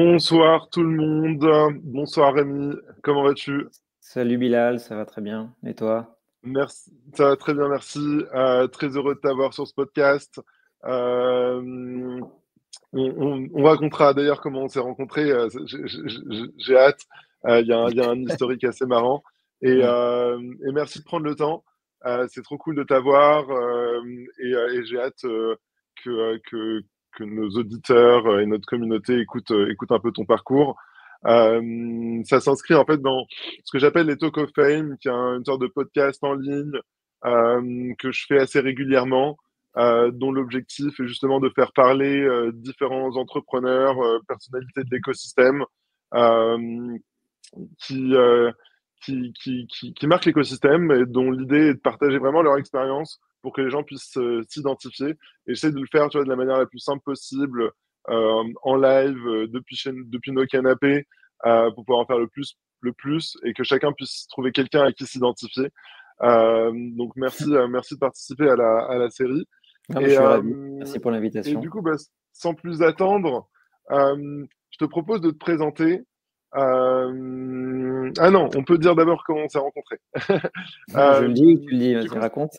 Bonsoir tout le monde. Bonsoir Rémi. Comment vas-tu? Salut Bilal, ça va très bien. Et toi? Merci. Ça va très bien, merci. Très heureux de t'avoir sur ce podcast. Euh, on racontera d'ailleurs comment on s'est rencontrés. J'ai hâte. Il y a un historique assez marrant. Et, Ouais. euh, et merci de prendre le temps. C'est trop cool de t'avoir. Et j'ai hâte que nos auditeurs et notre communauté écoutent un peu ton parcours. Ça s'inscrit en fait dans ce que j'appelle les Talk of Fame, qui est une sorte de podcast en ligne que je fais assez régulièrement, dont l'objectif est justement de faire parler différents entrepreneurs, personnalités de l'écosystème, euh, qui, euh, qui marquent l'écosystème et dont l'idée est de partager vraiment leur expérience pour que les gens puissent s'identifier. Et j'essaie de le faire, tu vois, de la manière la plus simple possible, en live, depuis nos canapés, pour pouvoir en faire le plus, et que chacun puisse trouver quelqu'un à qui s'identifier. Donc merci de participer à la série. Non, mais je Et, suis ravi. euh, Merci pour et du l'invitation. coup, bah, sans plus attendre, je te propose de te présenter. Ah non, on peut dire d'abord comment on s'est rencontrés. Je Euh, le dis ou tu le dis? du Vas-y, coup, raconte.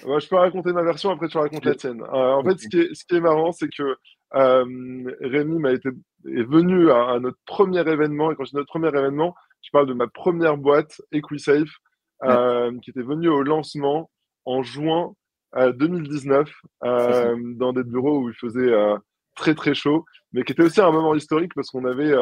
ouais, je peux raconter ma version, après tu racontes la tienne. En Ok. fait, ce qui est marrant, c'est que Rémi est venu à notre premier événement, et quand je dis notre premier événement, je parle de ma première boîte, EquiSafe, Ouais, qui était venue au lancement en juin 2019, c'est ça. dans des bureaux où il faisait très très chaud, mais qui était aussi un moment historique parce qu'on avait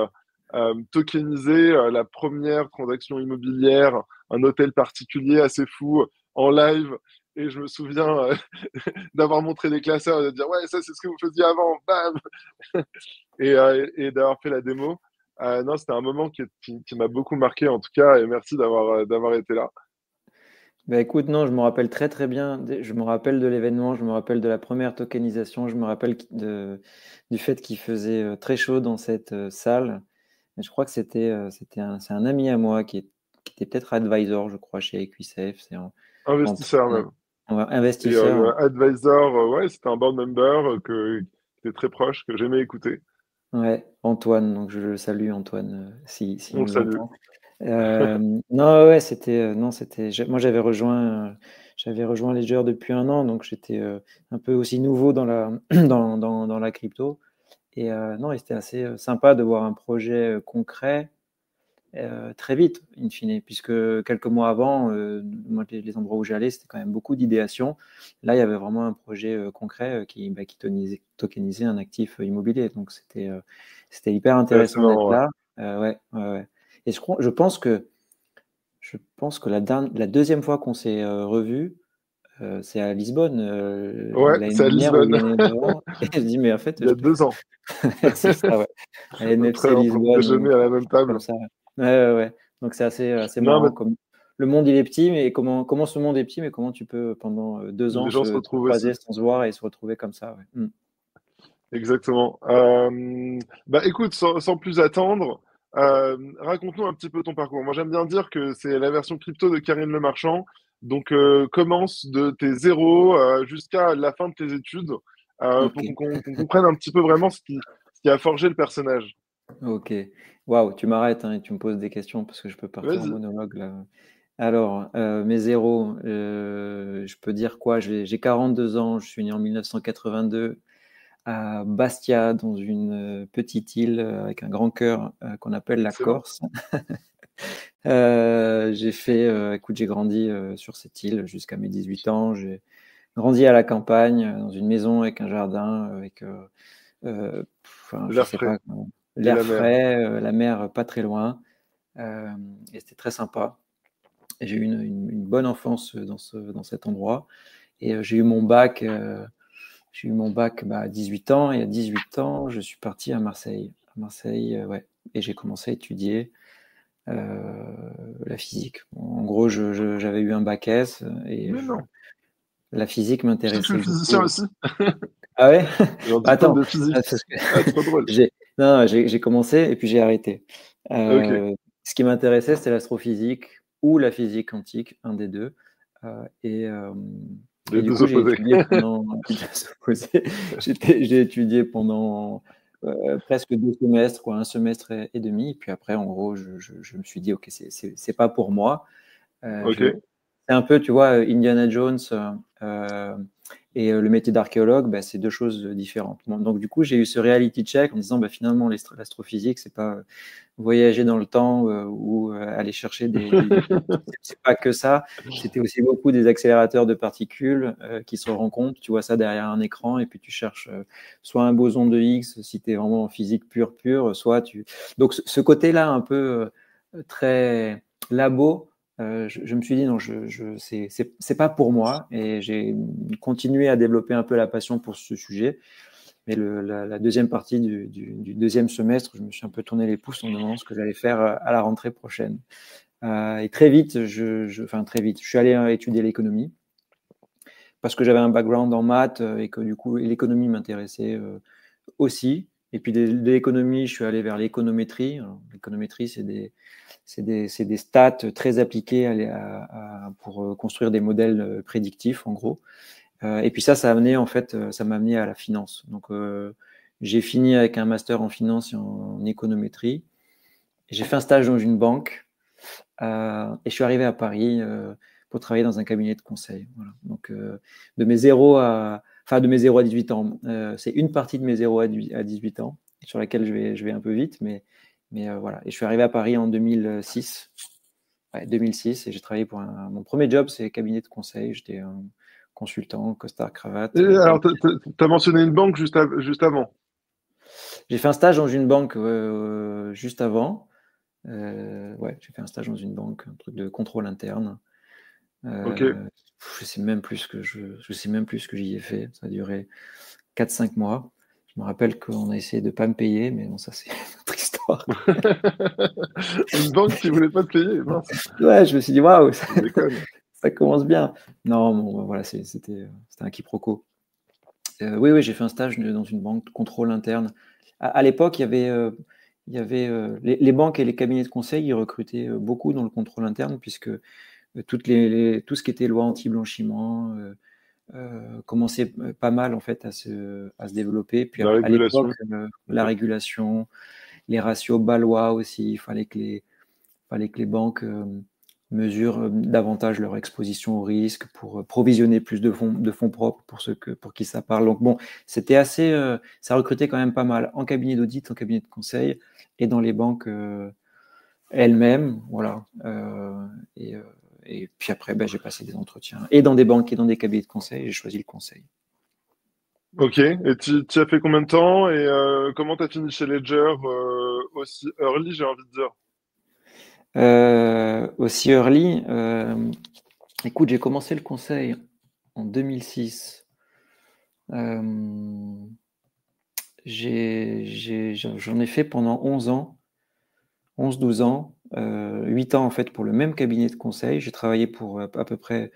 tokenisé la première transaction immobilière, un hôtel particulier assez fou en live. Et je me souviens d'avoir montré des classeurs et de dire ouais, ça c'est ce que vous faisiez avant, bam. Et d'avoir fait la démo. Non, c'était un moment qui m'a beaucoup marqué en tout cas, et merci d'avoir été là. Bah écoute, non, je me rappelle très très bien. Je me rappelle de l'événement, je me rappelle de la première tokenisation, je me rappelle du fait qu'il faisait très chaud dans cette salle. Mais je crois que c'est un ami à moi qui était peut-être advisor, je crois, chez EquiSafe. Investisseur même. Ouais, Et investisseur. le advisor, ouais, c'était un board member qui était très proche, que j'aimais écouter. Ouais, Antoine, donc je le salue Antoine, s'il On le nous salue. entend. Non, ouais, non, moi j'avais rejoint Ledger depuis un an, donc j'étais un peu aussi nouveau dans la, dans la crypto. Et non, et c'était assez sympa de voir un projet concret très vite, in fine, puisque quelques mois avant, moi, les endroits où j'allais, c'était quand même beaucoup d'idéation. Là, il y avait vraiment un projet concret qui tokenisait un actif immobilier. Donc, c'était hyper C'est assez intéressant d'être marrant, ouais. là. Ouais, ouais, ouais. Et je pense que la deuxième fois qu'on s'est revus, c'est à Lisbonne, Ouais, l'année c'est à dernière ou Lisbonne, l'année d'avant. Et je dis, mais en fait, il y a 2 ans. c'est ça, ouais. À Après, NFC en train de Lisbonne ou déjeuner à la même comme table. ça. Ouais, ouais, ouais. Donc c'est assez Non, mais marrant. Comme le monde il est petit, mais comment ce monde est petit, mais comment tu peux pendant 2 ans les gens se se retrouvent aussi. croiser sans se voir et se retrouver comme ça. Ouais. Exactement. Bah écoute, sans plus attendre, raconte-nous un petit peu ton parcours. Moi, j'aime bien dire que c'est la version crypto de Karine Le Marchand. Donc, commence de tes zéros jusqu'à la fin de tes études, Ok, pour qu'on comprenne un petit peu vraiment ce qui a forgé le personnage. ok. Waouh, tu m'arrêtes hein, et tu me poses des questions parce que je peux partir en Vas-y. monologue là. Alors, mes zéros, je peux dire quoi? J'ai 42 ans, je suis né en 1982 à Bastia, dans une petite île avec un grand cœur qu'on appelle la Excellent. Corse. Écoute, j'ai grandi sur cette île jusqu'à mes 18 ans. J'ai grandi à la campagne, dans une maison avec un jardin, avec, enfin, je L'air sais frais pas, et l'air la mer. frais, la mer pas très loin. Euh, et c'était très sympa. Et j'ai eu une bonne enfance dans cet endroit. Et j'ai eu mon bac à 18 ans. Et à 18 ans, je suis parti à Marseille. À Marseille, ouais. Et j'ai commencé à étudier la physique. En gros, j'avais eu un bac S et Mais non. la physique Je sais que je m'intéressait suis physicien beaucoup. aussi. Ah ouais? J'ai un Bah diplôme attends, de physique. parce que Ah, trop drôle. non, j'ai commencé et puis j'ai arrêté. Ok. Ce qui m'intéressait, c'était l'astrophysique ou la physique quantique, un des deux. Euh, et, euh, Les et du deux coup, j'ai opposés. étudié pendant j'ai étudié pendant presque 2 semestres, quoi, 1 semestre et demi. Et puis après, en gros, je me suis dit, ok, c'est pas pour moi. Ok. C'est un peu, tu vois, Indiana Jones et le métier d'archéologue, bah, c'est deux choses différentes. Bon, donc du coup, j'ai eu ce reality check en me disant, bah, finalement, l'astrophysique, c'est pas voyager dans le temps ou aller chercher c'est pas que ça. C'était aussi beaucoup des accélérateurs de particules qui se rencontrent. Tu vois ça derrière un écran et puis tu cherches soit un boson de Higgs si tu es vraiment en physique pure, soit tu. Donc ce côté-là un peu très labo. Je me suis dit non, c'est pas pour moi et j'ai continué à développer un peu la passion pour ce sujet. Mais la deuxième partie du deuxième semestre, je me suis un peu tourné les pouces en me demandant ce que j'allais faire à la rentrée prochaine. Et très vite, très vite, je suis allé étudier l'économie parce que j'avais un background en maths et que du coup, l'économie m'intéressait aussi. Et puis de l'économie, je suis allé vers l'économétrie. Alors, l'économétrie, c'est des stats très appliquées pour construire des modèles prédictifs, en gros. Et puis ça m'a amené en fait, ça m'a amené à la finance. Donc j'ai fini avec un master en finance et en économétrie. J'ai fait un stage dans une banque et je suis arrivé à Paris pour travailler dans un cabinet de conseil. Voilà. Donc de mes 0 à 18 ans, c'est une partie de mes 0 à 18 ans sur laquelle je vais un peu vite, mais voilà. Et je suis arrivé à Paris en 2006. Ouais, 2006 et j'ai travaillé pour mon premier job, c'est cabinet de conseil. J'étais consultant, costard, cravate. Et alors, t'as mentionné une banque juste avant. J'ai fait un stage dans une banque juste avant. Ouais, j'ai fait un stage dans une banque, un truc de contrôle interne. Ok. Je sais même plus je sais même plus ce que j'y ai fait. Ça a duré 4-5 mois. Je me rappelle qu'on a essayé de pas me payer, mais bon, ça c'est une autre histoire. Une banque qui voulait pas te payer, mince. Ouais, je me suis dit waouh, ça, Tu déconnes. ça commence bien. Non, bon, voilà, c'était un quiproquo. Oui, j'ai fait un stage dans une banque de contrôle interne. À l'époque, il y avait les banques et les cabinets de conseil, ils recrutaient beaucoup dans le contrôle interne, puisque tout ce qui était loi anti-blanchiment commençait pas mal en fait à se développer. Puis La à l'époque, régulation. la Ok. régulation, les ratios Balois aussi, il fallait que les banques mesurent davantage leur exposition au risque pour provisionner plus de fonds propres pour qui ça parle. Donc bon, c'était assez, ça recrutait quand même pas mal en cabinet d'audit, en cabinet de conseil et dans les banques elles-mêmes, voilà. Et puis après, ben, j'ai passé des entretiens et dans des banques et dans des cabinets de conseil, j'ai choisi le conseil. Ok. Et tu as fait combien de temps et comment t'as fini chez Ledger aussi early, j'ai envie de dire. Aussi early, écoute, j'ai commencé le conseil en 2006. Euh, j'en ai fait pendant 11 ans, 11-12 ans, 8 ans en fait pour le même cabinet de conseil. J'ai travaillé pour à peu près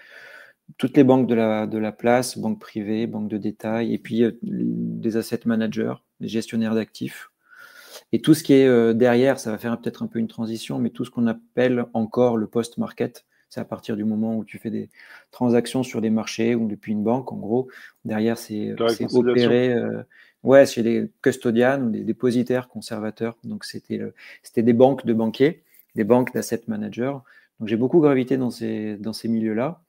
toutes les banques de la place, banques privées, banques de détail, et puis des asset managers, des gestionnaires d'actifs. Et tout ce qui est derrière, ça va faire peut-être un peu une transition, mais tout ce qu'on appelle encore le post-market, c'est à partir du moment où tu fais des transactions sur des marchés ou depuis une banque, en gros. Derrière, La c'est réconciliation. opéré ouais, chez des custodians ou des dépositaires conservateurs. Donc, c'était des banques de banquiers, des banques d'asset managers. Donc, j'ai beaucoup gravité dans ces milieux-là.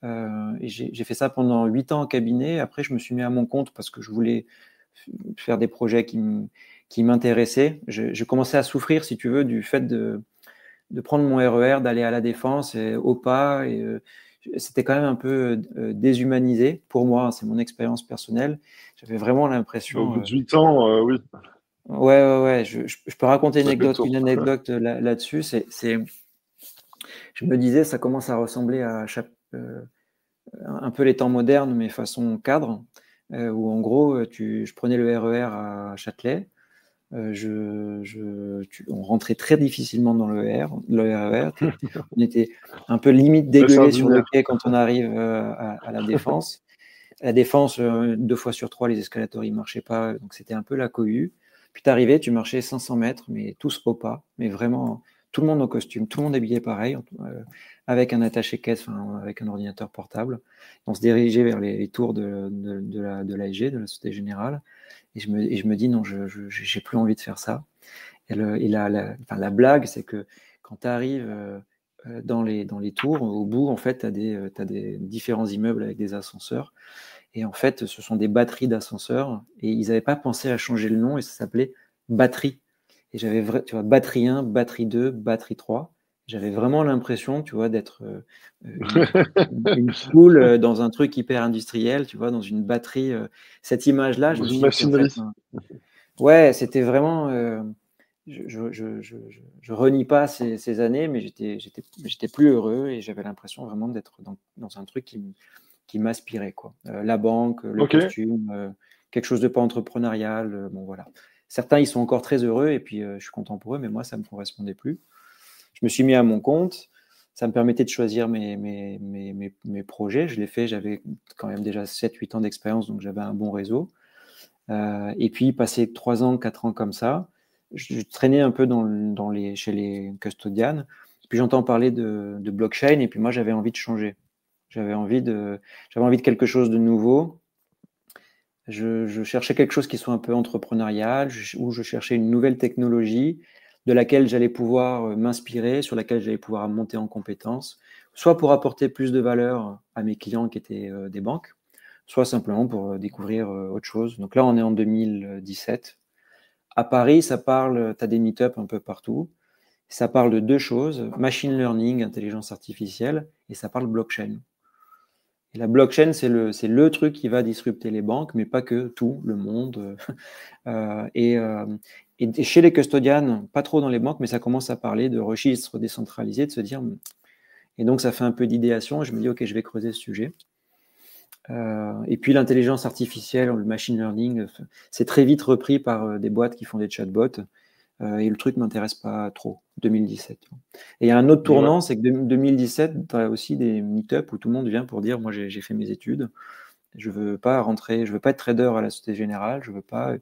Et j'ai fait ça pendant 8 ans en cabinet. Après, je me suis mis à mon compte parce que je voulais faire des projets qui m'intéressaient. Je commençais à souffrir, si tu veux, du fait de prendre mon RER, d'aller à la Défense et au pas. Et, c'était quand même un peu déshumanisé pour moi. C'est mon expérience personnelle. J'avais vraiment Au l'impression. bout de 8 ans, oui, Ouais. Je peux raconter ça fait le une tour. anecdote là-dessus. Je me disais, ça commence à ressembler à un peu les temps modernes, mais façon cadre, où en gros, je prenais le RER à Châtelet. On rentrait très difficilement dans le RER. On était un peu limite La dégueulé sur le sardinière. quai quand on arrive à la Défense. À la Défense, 2 fois sur 3, les escalators ne marchaient pas, donc c'était un peu la cohue. Puis tu arrivais, tu marchais 500 mètres, mais tous au pas, mais vraiment tout le monde en costume, tout le monde habillé pareil, avec un attaché-caisse, avec un ordinateur portable. On se dirigeait vers les tours de l'ASG, de la Société Générale. Et je me dis, non, je n'ai plus envie de faire ça. Et la blague, c'est que quand tu arrives dans les tours, au bout, en fait, tu as des différents immeubles avec des ascenseurs. Et en fait, ce sont des batteries d'ascenseurs. Et ils n'avaient pas pensé à changer le nom et ça s'appelait batterie. Et j'avais, tu vois, batterie 1, batterie 2, batterie 3. J'avais vraiment l'impression, tu vois, d'être une poule dans un truc hyper industriel, tu vois, dans une batterie. Cette image-là, je Dans me une suis dit, ok, en fait, machinerie. ouais, c'était vraiment. Je renie pas ces années, mais j'étais plus heureux et j'avais l'impression vraiment d'être dans un truc qui m'aspirait, quoi. La banque, le Ok. costume, quelque chose de pas entrepreneurial. Bon, voilà. Certains, ils sont encore très heureux et puis je suis content pour eux, mais moi, ça me correspondait plus. Je me suis mis à mon compte. Ça me permettait de choisir mes projets. Je l'ai fait, j'avais quand même déjà 7-8 ans d'expérience, donc j'avais un bon réseau. Et puis, passer 3 ans, 4 ans comme ça, je traînais un peu chez les custodians. Puis j'entends parler de blockchain, et puis moi, j'avais envie de changer. J'avais envie de quelque chose de nouveau. Je cherchais quelque chose qui soit un peu entrepreneurial, où je cherchais une nouvelle technologie de laquelle j'allais pouvoir m'inspirer, sur laquelle j'allais pouvoir monter en compétences, soit pour apporter plus de valeur à mes clients qui étaient des banques, soit simplement pour découvrir autre chose. Donc là, on est en 2017. À Paris, ça parle, tu as des meet-up un peu partout. Ça parle de 2 choses, machine learning, intelligence artificielle, et ça parle blockchain. Et la blockchain, c'est le truc qui va disrupter les banques, mais pas que, tout, le monde. Et chez les custodians, pas trop dans les banques, mais ça commence à parler de registres décentralisés, de se dire. Et donc, ça fait un peu d'idéation. Et je me dis, OK, je vais creuser ce sujet. Et puis, l'intelligence artificielle, le machine learning, c'est très vite repris par des boîtes qui font des chatbots. Et le truc ne m'intéresse pas trop, 2017. Et il y a un autre Ouais. tournant, c'est que 2017, tu as aussi des meet-up où tout le monde vient pour dire, moi j'ai fait mes études, je veux pas rentrer, je veux pas être trader à la Société Générale, je veux pas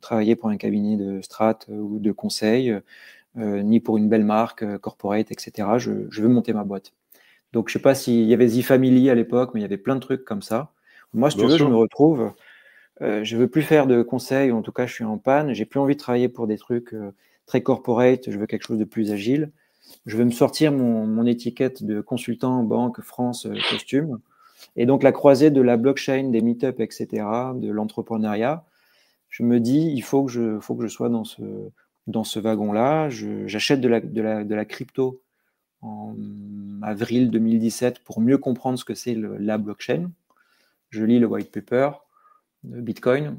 travailler pour un cabinet de strat ou de conseil, ni pour une belle marque corporate, etc. Je veux monter ma boîte. Donc je sais pas s'il y avait The Family à l'époque, mais il y avait plein de trucs comme ça. Moi, si tu Bien veux, je me sûr. retrouve je veux plus faire de conseils, ou en tout cas, je suis en panne. J'ai plus envie de travailler pour des trucs très corporate. Je veux quelque chose de plus agile. Je veux me sortir mon étiquette de consultant en banque France costume. Et donc, la croisée de la blockchain, des meet-up, etc., de l'entrepreneuriat, je me dis, faut que je sois dans ce wagon-là. J'achète de la crypto en avril 2017 pour mieux comprendre ce que c'est la blockchain. Je lis le white paper de Bitcoin.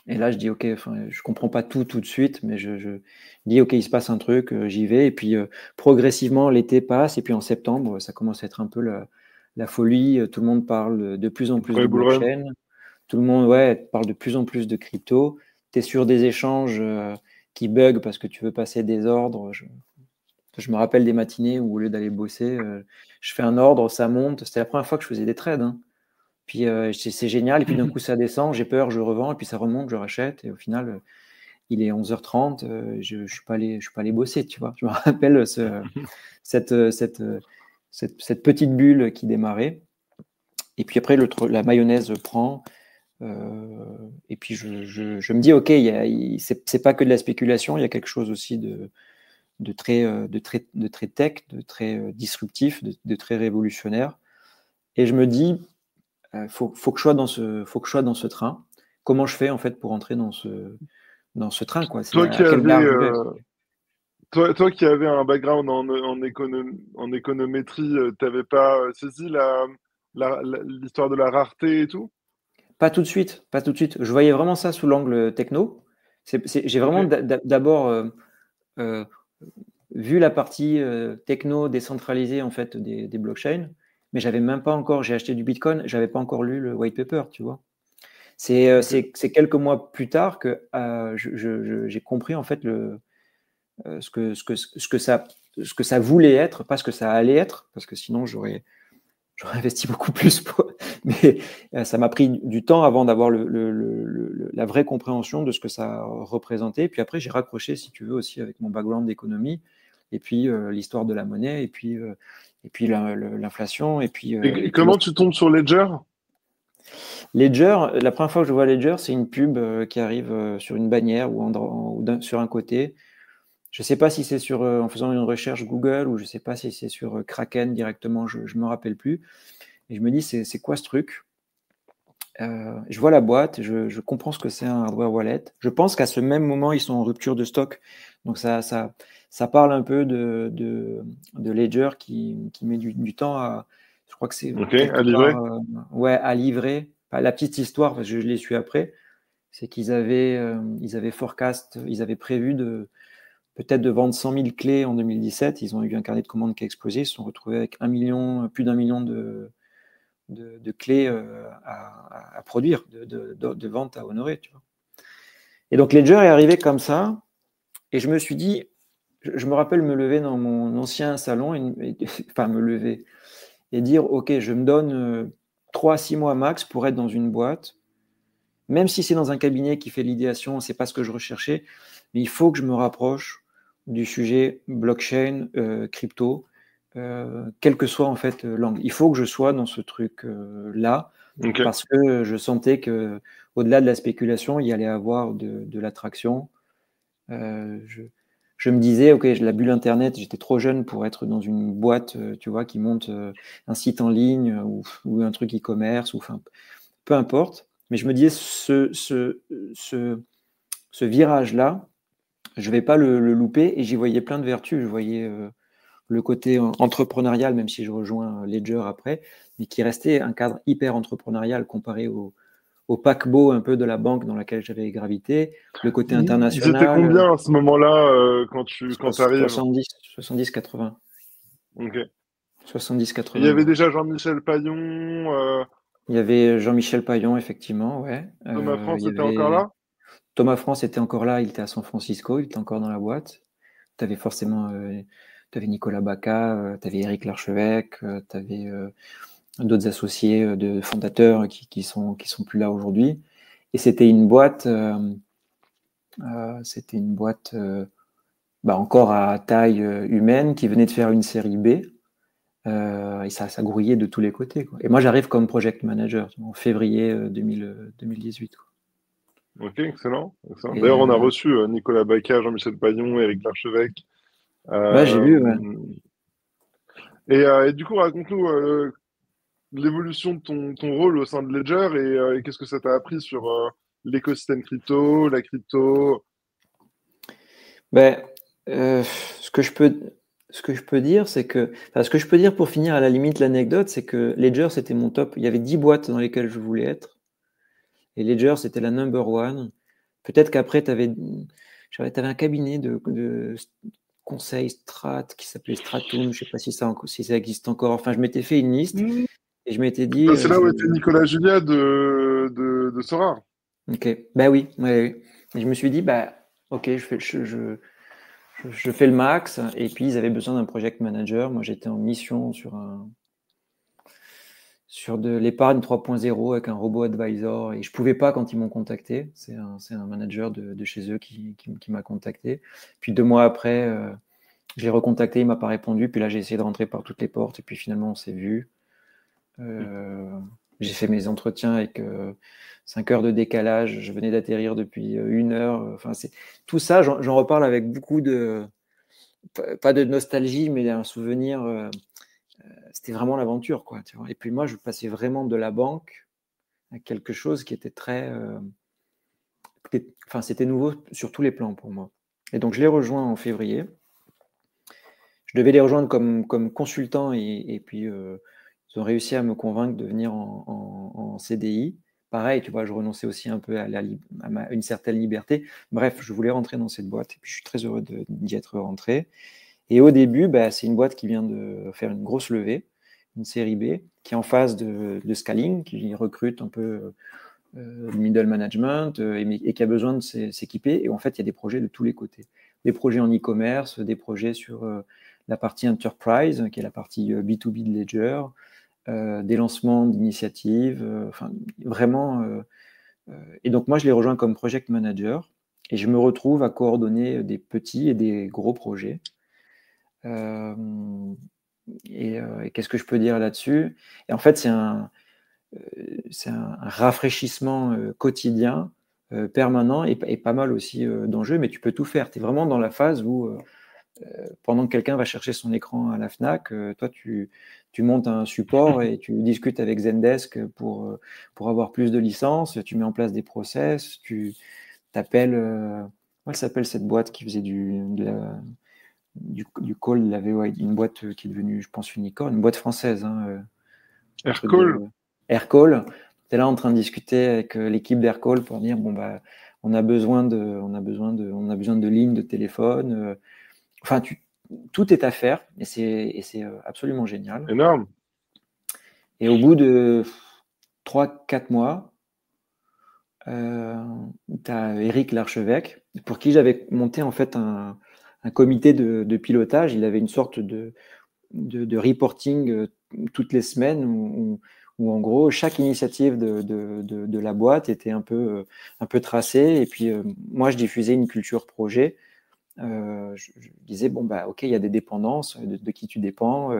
Et là, je dis, OK, enfin, je comprends pas tout de suite, mais je dis, OK, il se passe un truc, j'y vais. Et puis, progressivement, l'été passe. Et puis, en septembre, ça commence à être un peu la folie. Tout le monde parle de plus en Le plus premier de bull run. blockchain. Tout le monde, ouais, parle de plus en plus de crypto. Tu es sur des échanges qui bug parce que tu veux passer des ordres. Je me rappelle des matinées où, au lieu d'aller bosser, je fais un ordre, ça monte. C'était la première fois que je faisais des trades, hein. Puis c'est génial, et puis d'un coup ça descend, j'ai peur, je revends, et puis ça remonte, je rachète, et au final, il est 11h30, je ne suis pas allé bosser, tu vois. Je me rappelle cette petite bulle qui démarrait, et puis après la mayonnaise prend, et puis je me dis, ok, c'est pas que de la spéculation, il y a quelque chose aussi de très tech, de très disruptif, de très révolutionnaire, et je me dis, faut que je sois faut que je sois dans ce train. Comment je fais en fait pour entrer dans ce train, quoi? C'est Toi qui à quelle avais, gare je vais? toi qui avais un background en économétrie, t'avais pas saisi l'histoire de la rareté et tout? Pas tout de suite, pas tout de suite. Je voyais vraiment ça sous l'angle techno. J'ai Ok. vraiment d'abord euh, vu la partie techno décentralisée en fait des blockchains, mais j'avais même pas encore. J'ai acheté du Bitcoin, j'avais pas encore lu le white paper, tu vois. Ok. C'est quelques mois plus tard que j'ai compris en fait ce que ça voulait être, pas ce que ça allait être, parce que sinon j'aurais investi beaucoup plus. Mais ça m'a pris du temps avant d'avoir la vraie compréhension de ce que ça représentait. Puis après, j'ai raccroché, si tu veux, aussi avec mon background d'économie, et puis l'histoire de la monnaie, et puis l'inflation, Et et puis comment tu tombes sur Ledger? Ledger. La première fois que je vois Ledger, c'est une pub qui arrive sur une bannière sur un côté. Je ne sais pas si c'est en faisant une recherche Google, ou je ne sais pas si c'est sur Kraken directement, je ne me rappelle plus. Et je me dis, c'est quoi ce truc? Je vois la boîte, je comprends ce que c'est un hardware wallet. Je pense qu'à ce même moment, ils sont en rupture de stock. Donc ça parle un peu de Ledger qui met du temps à, je crois que c'est Ok, quelque à livrer. part, ouais, à livrer. Enfin, la petite histoire, parce que je l'ai su après, c'est ils avaient forecast, ils avaient prévu peut-être de vendre 100 000 clés en 2017. Ils ont eu un carnet de commandes qui a explosé. Ils se sont retrouvés avec plus d'un million de clés à produire, de ventes à honorer. Tu vois. Et donc Ledger est arrivé comme ça. Et je me suis dit, je me rappelle me lever dans mon ancien salon, enfin me lever et dire, OK, je me donne 3 à 6 mois max pour être dans une boîte. Même si c'est dans un cabinet qui fait l'idéation, c'est pas ce que je recherchais, mais il faut que je me rapproche du sujet blockchain, crypto, quel que soit en fait l'angle. Il faut que je sois dans ce truc là, Ok. parce que je sentais que au-delà de la spéculation, il y allait avoir de l'attraction. Je me disais, ok, la bulle Internet, j'étais trop jeune pour être dans une boîte, tu vois, qui monte un site en ligne ou un truc e-commerce, ou enfin, peu importe. Mais je me disais, ce virage-là, je ne vais pas le louper, et j'y voyais plein de vertus. Je voyais le côté entrepreneurial, même si je rejoins Ledger après, mais qui restait un cadre hyper entrepreneurial comparé au paquebot un peu de la banque dans laquelle j'avais gravité, le côté Ils étaient international, combien à ce moment-là quand t'arrives? 70, 80. Ok. 70, Il y 80, avait ouais. déjà Jean-Michel Paillon, Il y avait Jean-Michel Paillon, effectivement, ouais. Thomas Il France y était encore avait là? Thomas France était encore là, il était à San Francisco, il était encore dans la boîte. Tu avais forcément t'avais Nicolas Baca, tu avais Éric Larchevêque, tu avais d'autres associés de fondateurs qui sont plus là aujourd'hui. Et c'était une boîte encore à taille humaine, qui venait de faire une série B. Et ça grouillait de tous les côtés, quoi. Et moi, j'arrive comme project manager en février 2018. Quoi. Ok, excellent. Excellent. Et D'ailleurs, on a reçu Nicolas Baca, Jean-Michel Paillon, Éric Larchevêque. ouais, j'ai Euh, vu. Ouais. et du coup, raconte-nous l'évolution de ton rôle au sein de Ledger et qu'est-ce que ça t'a appris sur l'écosystème crypto, la crypto. Ben, euh, ce que je peux, ce que je peux dire, c'est que, enfin, ce que je peux dire pour finir à la limite l'anecdote, c'est que Ledger, c'était mon top. Il y avait 10 boîtes dans lesquelles je voulais être. Et Ledger, c'était la number one. Peut-être qu'après, tu avais un cabinet de conseil strat qui s'appelait Stratum. Je sais pas si ça existe encore. Enfin, je m'étais fait une liste Hmm. et je m'étais dit, C'est là où était Nicolas Julia de Sora. ok, bah oui, ouais, ouais. Et je me suis dit, bah, ok, je fais le max. Et puis, ils avaient besoin d'un project manager. Moi, j'étais en mission sur de l'épargne 3.0 avec un robot advisor, et je pouvais pas quand ils m'ont contacté. C'est un manager de chez eux qui m'a contacté. Puis 2 mois après, je l'ai recontacté, il m'a pas répondu. Puis là, j'ai essayé de rentrer par toutes les portes, et puis finalement, on s'est vu. J'ai fait mes entretiens avec 5 heures de décalage. Je venais d'atterrir depuis 1 heure. Enfin, tout ça, j'en reparle avec beaucoup pas de nostalgie, mais un souvenir. C'était vraiment l'aventure, quoi. Tu vois. Et puis moi, je passais vraiment de la banque à quelque chose qui était enfin, c'était nouveau sur tous les plans pour moi. Et donc, je l'ai rejoint en février. Je devais les rejoindre comme consultant, et puis ils ont réussi à me convaincre de venir en CDI. Pareil, tu vois, je renonçais aussi un peu à une certaine liberté. Bref, je voulais rentrer dans cette boîte, et puis je suis très heureux d'y être rentré. Et au début, c'est une boîte qui vient de faire une grosse levée, une série B, qui est en phase de scaling, qui recrute un peu le middle management, et qui a besoin de s'équiper. Et en fait, il y a des projets de tous les côtés. Des projets en e-commerce, des projets sur la partie enterprise, qui est la partie B2B de Ledger, des lancements d'initiatives, enfin, vraiment. Et donc, moi, je les rejoins comme project manager, et je me retrouve à coordonner des petits et des gros projets. Et qu'est-ce que je peux dire là-dessus? Et en fait, c'est un rafraîchissement quotidien, permanent et pas mal aussi d'enjeux, mais tu peux tout faire. Tu es vraiment dans la phase où, pendant que quelqu'un va chercher son écran à la Fnac, toi, tu montes un support et tu discutes avec Zendesk pour avoir plus de licences, tu mets en place des process, tu t'appelles, comment elle s'appelle cette boîte qui faisait du call, de la VO, une boîte qui est devenue, je pense, unicorn, une boîte française, hein, un truc de Aircall. Aircall. Tu es là en train de discuter avec l'équipe d'Aircall pour dire bon bah on a besoin de lignes de téléphone. Enfin, tout est à faire et c'est absolument génial. Énorme. Et au bout de 3-4 mois, tu as Eric Larchevêque, pour qui j'avais monté en fait un comité de pilotage. Il avait une sorte de reporting toutes les semaines où en gros chaque initiative de la boîte était un peu tracée. Et puis moi je diffusais une culture projet. Je disais bon bah ok, il y a des dépendances, de qui tu dépends,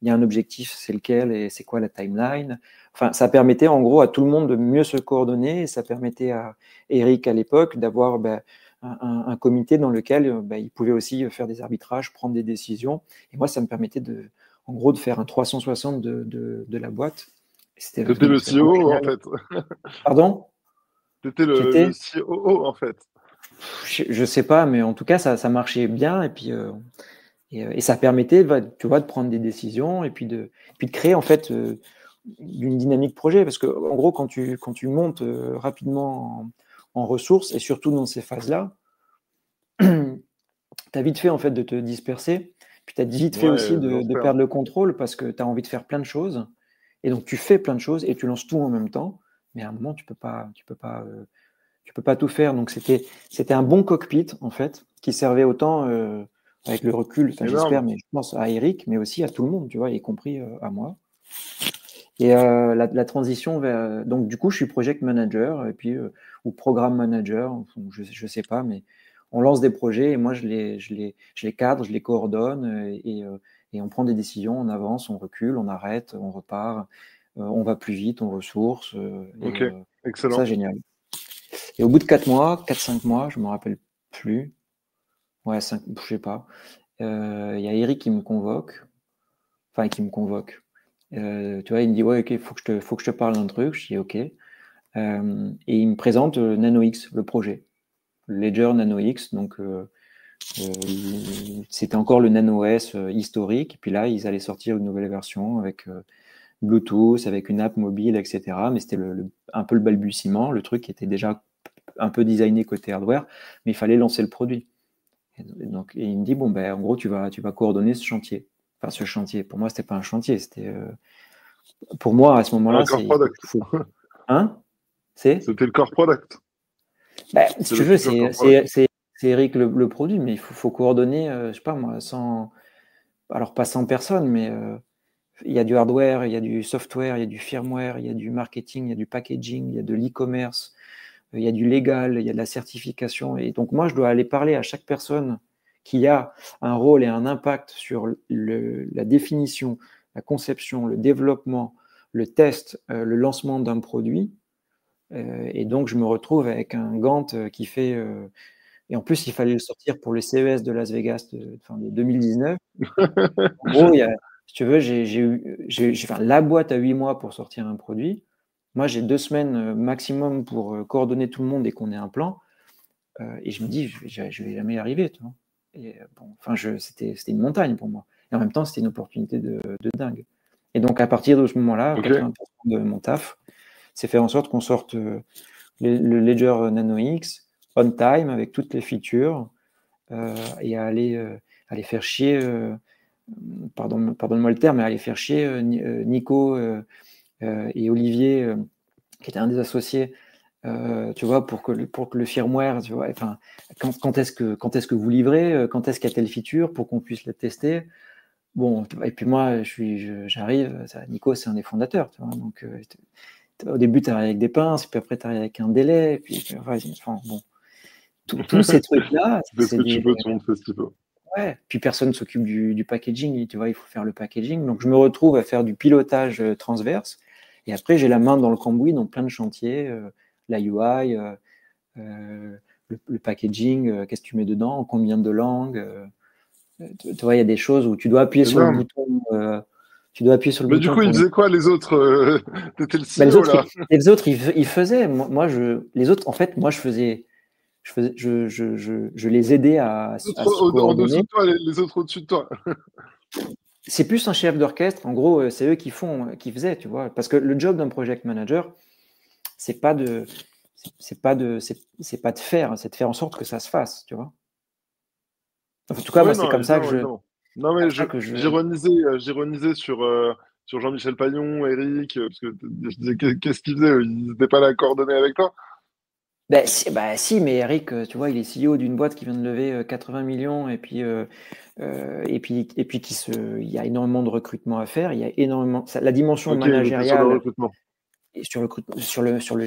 il y a un objectif, c'est lequel et c'est quoi la timeline. Enfin, ça permettait en gros à tout le monde de mieux se coordonner et ça permettait à Eric à l'époque d'avoir un comité dans lequel il pouvait aussi faire des arbitrages, prendre des décisions. Et moi, ça me permettait en gros de faire un 360 de la boîte. C'était le CEO en fait. Pardon? C'était le COO en fait. Je sais pas, mais en tout cas, ça marchait bien. Et puis, et ça permettait, tu vois, de prendre des décisions et puis de créer en fait une dynamique projet. Parce que en gros, quand tu montes rapidement en ressources et surtout dans ces phases-là, tu as vite fait en fait de te disperser. Puis tu as vite fait aussi de perdre le contrôle parce que tu as envie de faire plein de choses. Et donc tu fais plein de choses et tu lances tout en même temps. Mais à un moment, tu peux pas tout faire. Donc c'était un bon cockpit en fait qui servait autant avec le recul, j'espère, mais je pense à Eric, mais aussi à tout le monde, tu vois, y compris à moi. Et la transition vers, donc du coup, je suis project manager et puis ou programme manager, je sais pas, mais on lance des projets et moi je les cadre, je les coordonne et on prend des décisions, on avance, on recule, on arrête, on repart, on va plus vite, on ressource. Ok, excellent. Ça génial. Et au bout de 4-5 mois, je me rappelle plus. Ouais, 5, je sais pas. Il y a Eric qui me convoque. Enfin, qui me convoque. Tu vois, il me dit ouais, ok, faut que je te parle d'un truc. Je dis ok. Et il me présente NanoX, le projet, Ledger NanoX. Donc c'était encore le NanoS historique. Et puis là, ils allaient sortir une nouvelle version avec Bluetooth, avec une app mobile, etc. Mais c'était un peu le balbutiement, le truc qui était déjà un peu designé côté hardware, mais il fallait lancer le produit. Et il me dit bon ben en gros tu vas coordonner ce chantier. Enfin ce chantier. Pour moi c'était pas un chantier, c'était pour moi à ce moment-là c'est product. Hein? C'était le core product. Si tu veux c'est Eric le produit, mais il faut coordonner je sais pas moi alors pas 100 personnes, mais il y a du hardware, il y a du software, il y a du firmware, il y a du marketing, il y a du packaging, il y a de l'e-commerce, il y a du légal, il y a de la certification. Et donc, moi, je dois aller parler à chaque personne qui a un rôle et un impact sur la définition, la conception, le développement, le test, le lancement d'un produit. Et donc, je me retrouve avec un Gantt qui fait... et en plus, il fallait le sortir pour le CES de Las Vegas de 2019. En gros, si tu veux, la boîte a 8 mois pour sortir un produit. Moi, j'ai 2 semaines maximum pour coordonner tout le monde et qu'on ait un plan. Et je me dis, je vais jamais y arriver. Tu vois. Et, c'était une montagne pour moi. Et en même temps, c'était une opportunité de dingue. Et donc, à partir de ce moment-là, 80% de mon taf, c'est faire en sorte qu'on sorte le Ledger NanoX on time avec toutes les features et à aller faire chier, pardonne-moi le terme, mais à aller faire chier Nico et Olivier, qui était un des associés, tu vois, pour que le firmware, tu vois, enfin, quand est-ce que vous livrez, quand est-ce qu'il y a telle feature pour qu'on puisse la tester. Bon, et puis moi, j'arrive, Nico, c'est un des fondateurs, tu vois, donc au début, tu arrives avec des pinces, puis après, tu arrives avec un délai, puis enfin, bon, tous ces trucs-là, c'est ce que tu peux, tout le monde fait ce qu'il peut. Ouais. Puis personne s'occupe du packaging, tu vois, il faut faire le packaging. Donc je me retrouve à faire du pilotage transverse. Et après, j'ai la main dans le cambouis dans plein de chantiers, la UI, le packaging, qu'est-ce que tu mets dedans, combien de langues. Tu vois, il y a des choses où tu dois appuyer sur le Énorme. bouton. Tu dois appuyer sur le Mais du bouton coup, ils pour. faisaient quoi, les autres? T'étais le Bah, CEO, là. les autres, ils faisaient. Les autres, en fait, moi, je les aidais Les à autres se en dessous coordonner. de toi, les autres au-dessus de toi. C'est plus un chef d'orchestre. En gros, c'est eux qui faisaient, tu vois. Parce que le job d'un project manager, c'est pas de, c'est pas de faire, c'est de faire en sorte que ça se fasse, tu vois. Enfin, en tout cas, moi, Oui, c'est non, comme ça évidemment, évidemment. Non, mais comme ça que je. j'ironisais sur Jean-Michel Paillon, Eric, parce que je disais, qu'est-ce qu'ils faisaient? Ils n'étaient pas là à coordonner avec toi? Bah, si, mais Eric, tu vois, il est CEO d'une boîte qui vient de lever 80 millions il y a énormément de recrutement à faire. Il y a énormément, la dimension Ok, il était sur le managériale recrutement. et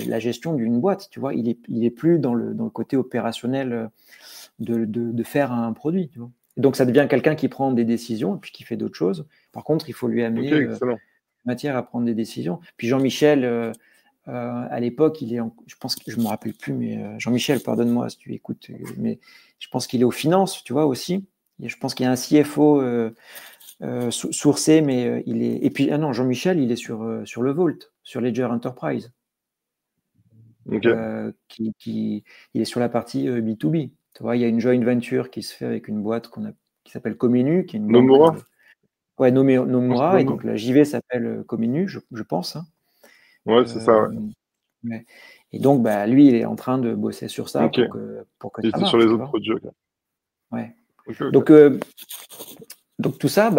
la gestion d'une boîte, tu vois, il est plus dans le côté opérationnel de faire un produit, tu vois. Et donc, ça devient quelqu'un qui prend des décisions et puis qui fait d'autres choses. Par contre, il faut lui Ok, amener excellent. matière à prendre des décisions. Puis Jean-Michel, à l'époque, je pense que je me rappelle plus, mais Jean-Michel, pardonne-moi si tu écoutes, mais je pense qu'il est aux finances, tu vois aussi. Et je pense qu'il y a un CFO sourcé, mais il est. Et puis ah non, Jean-Michel, il est sur le Vault, sur Ledger Enterprise, Ok. il est sur la partie B2B. Tu vois, il y a une joint venture qui se fait avec une boîte qui s'appelle Cominu, qui est une banque. Nomura? Ouais, Je pense que Nomura, et Nomura. donc la JV s'appelle Cominu, je pense, hein. Ouais, c'est ça, Euh, ouais. ouais. Et donc, bah, lui, il est en train de bosser sur ça Ok. pour que Il ça était sur marche, les tu autres vois. produits, ok. Ouais. Ok, ok. Donc, donc tout ça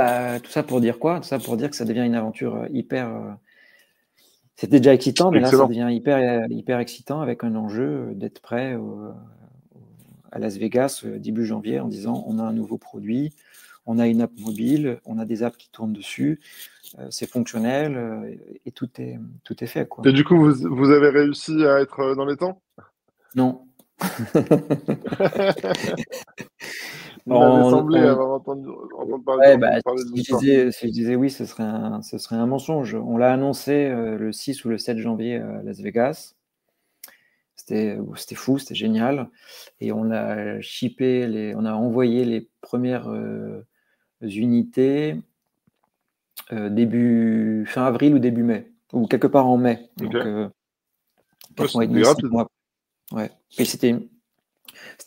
pour dire quoi? Tout ça pour dire que ça devient une aventure hyper. C'était déjà excitant, mais là, ça Excellent. devient hyper excitant avec un enjeu d'être prêt à Las Vegas début janvier en disant on a un nouveau produit, on a une app mobile, on a des apps qui tournent dessus, c'est fonctionnel et tout est fait, quoi. Et du coup, vous avez réussi à être dans les temps? Non. Il m'avait On, semblé on- avoir Ouais, entendu parler de l'histoire. si je disais oui, ce serait un mensonge. On l'a annoncé le 6 ou le 7 janvier à Las Vegas. C'était fou, c'était génial. Et on a envoyé les premières unités fin avril ou début mai, ou quelque part en mai. Ok. Donc Ouais, 4 mois et c'était demi, 5 rapide. mois. Ouais. Et c'était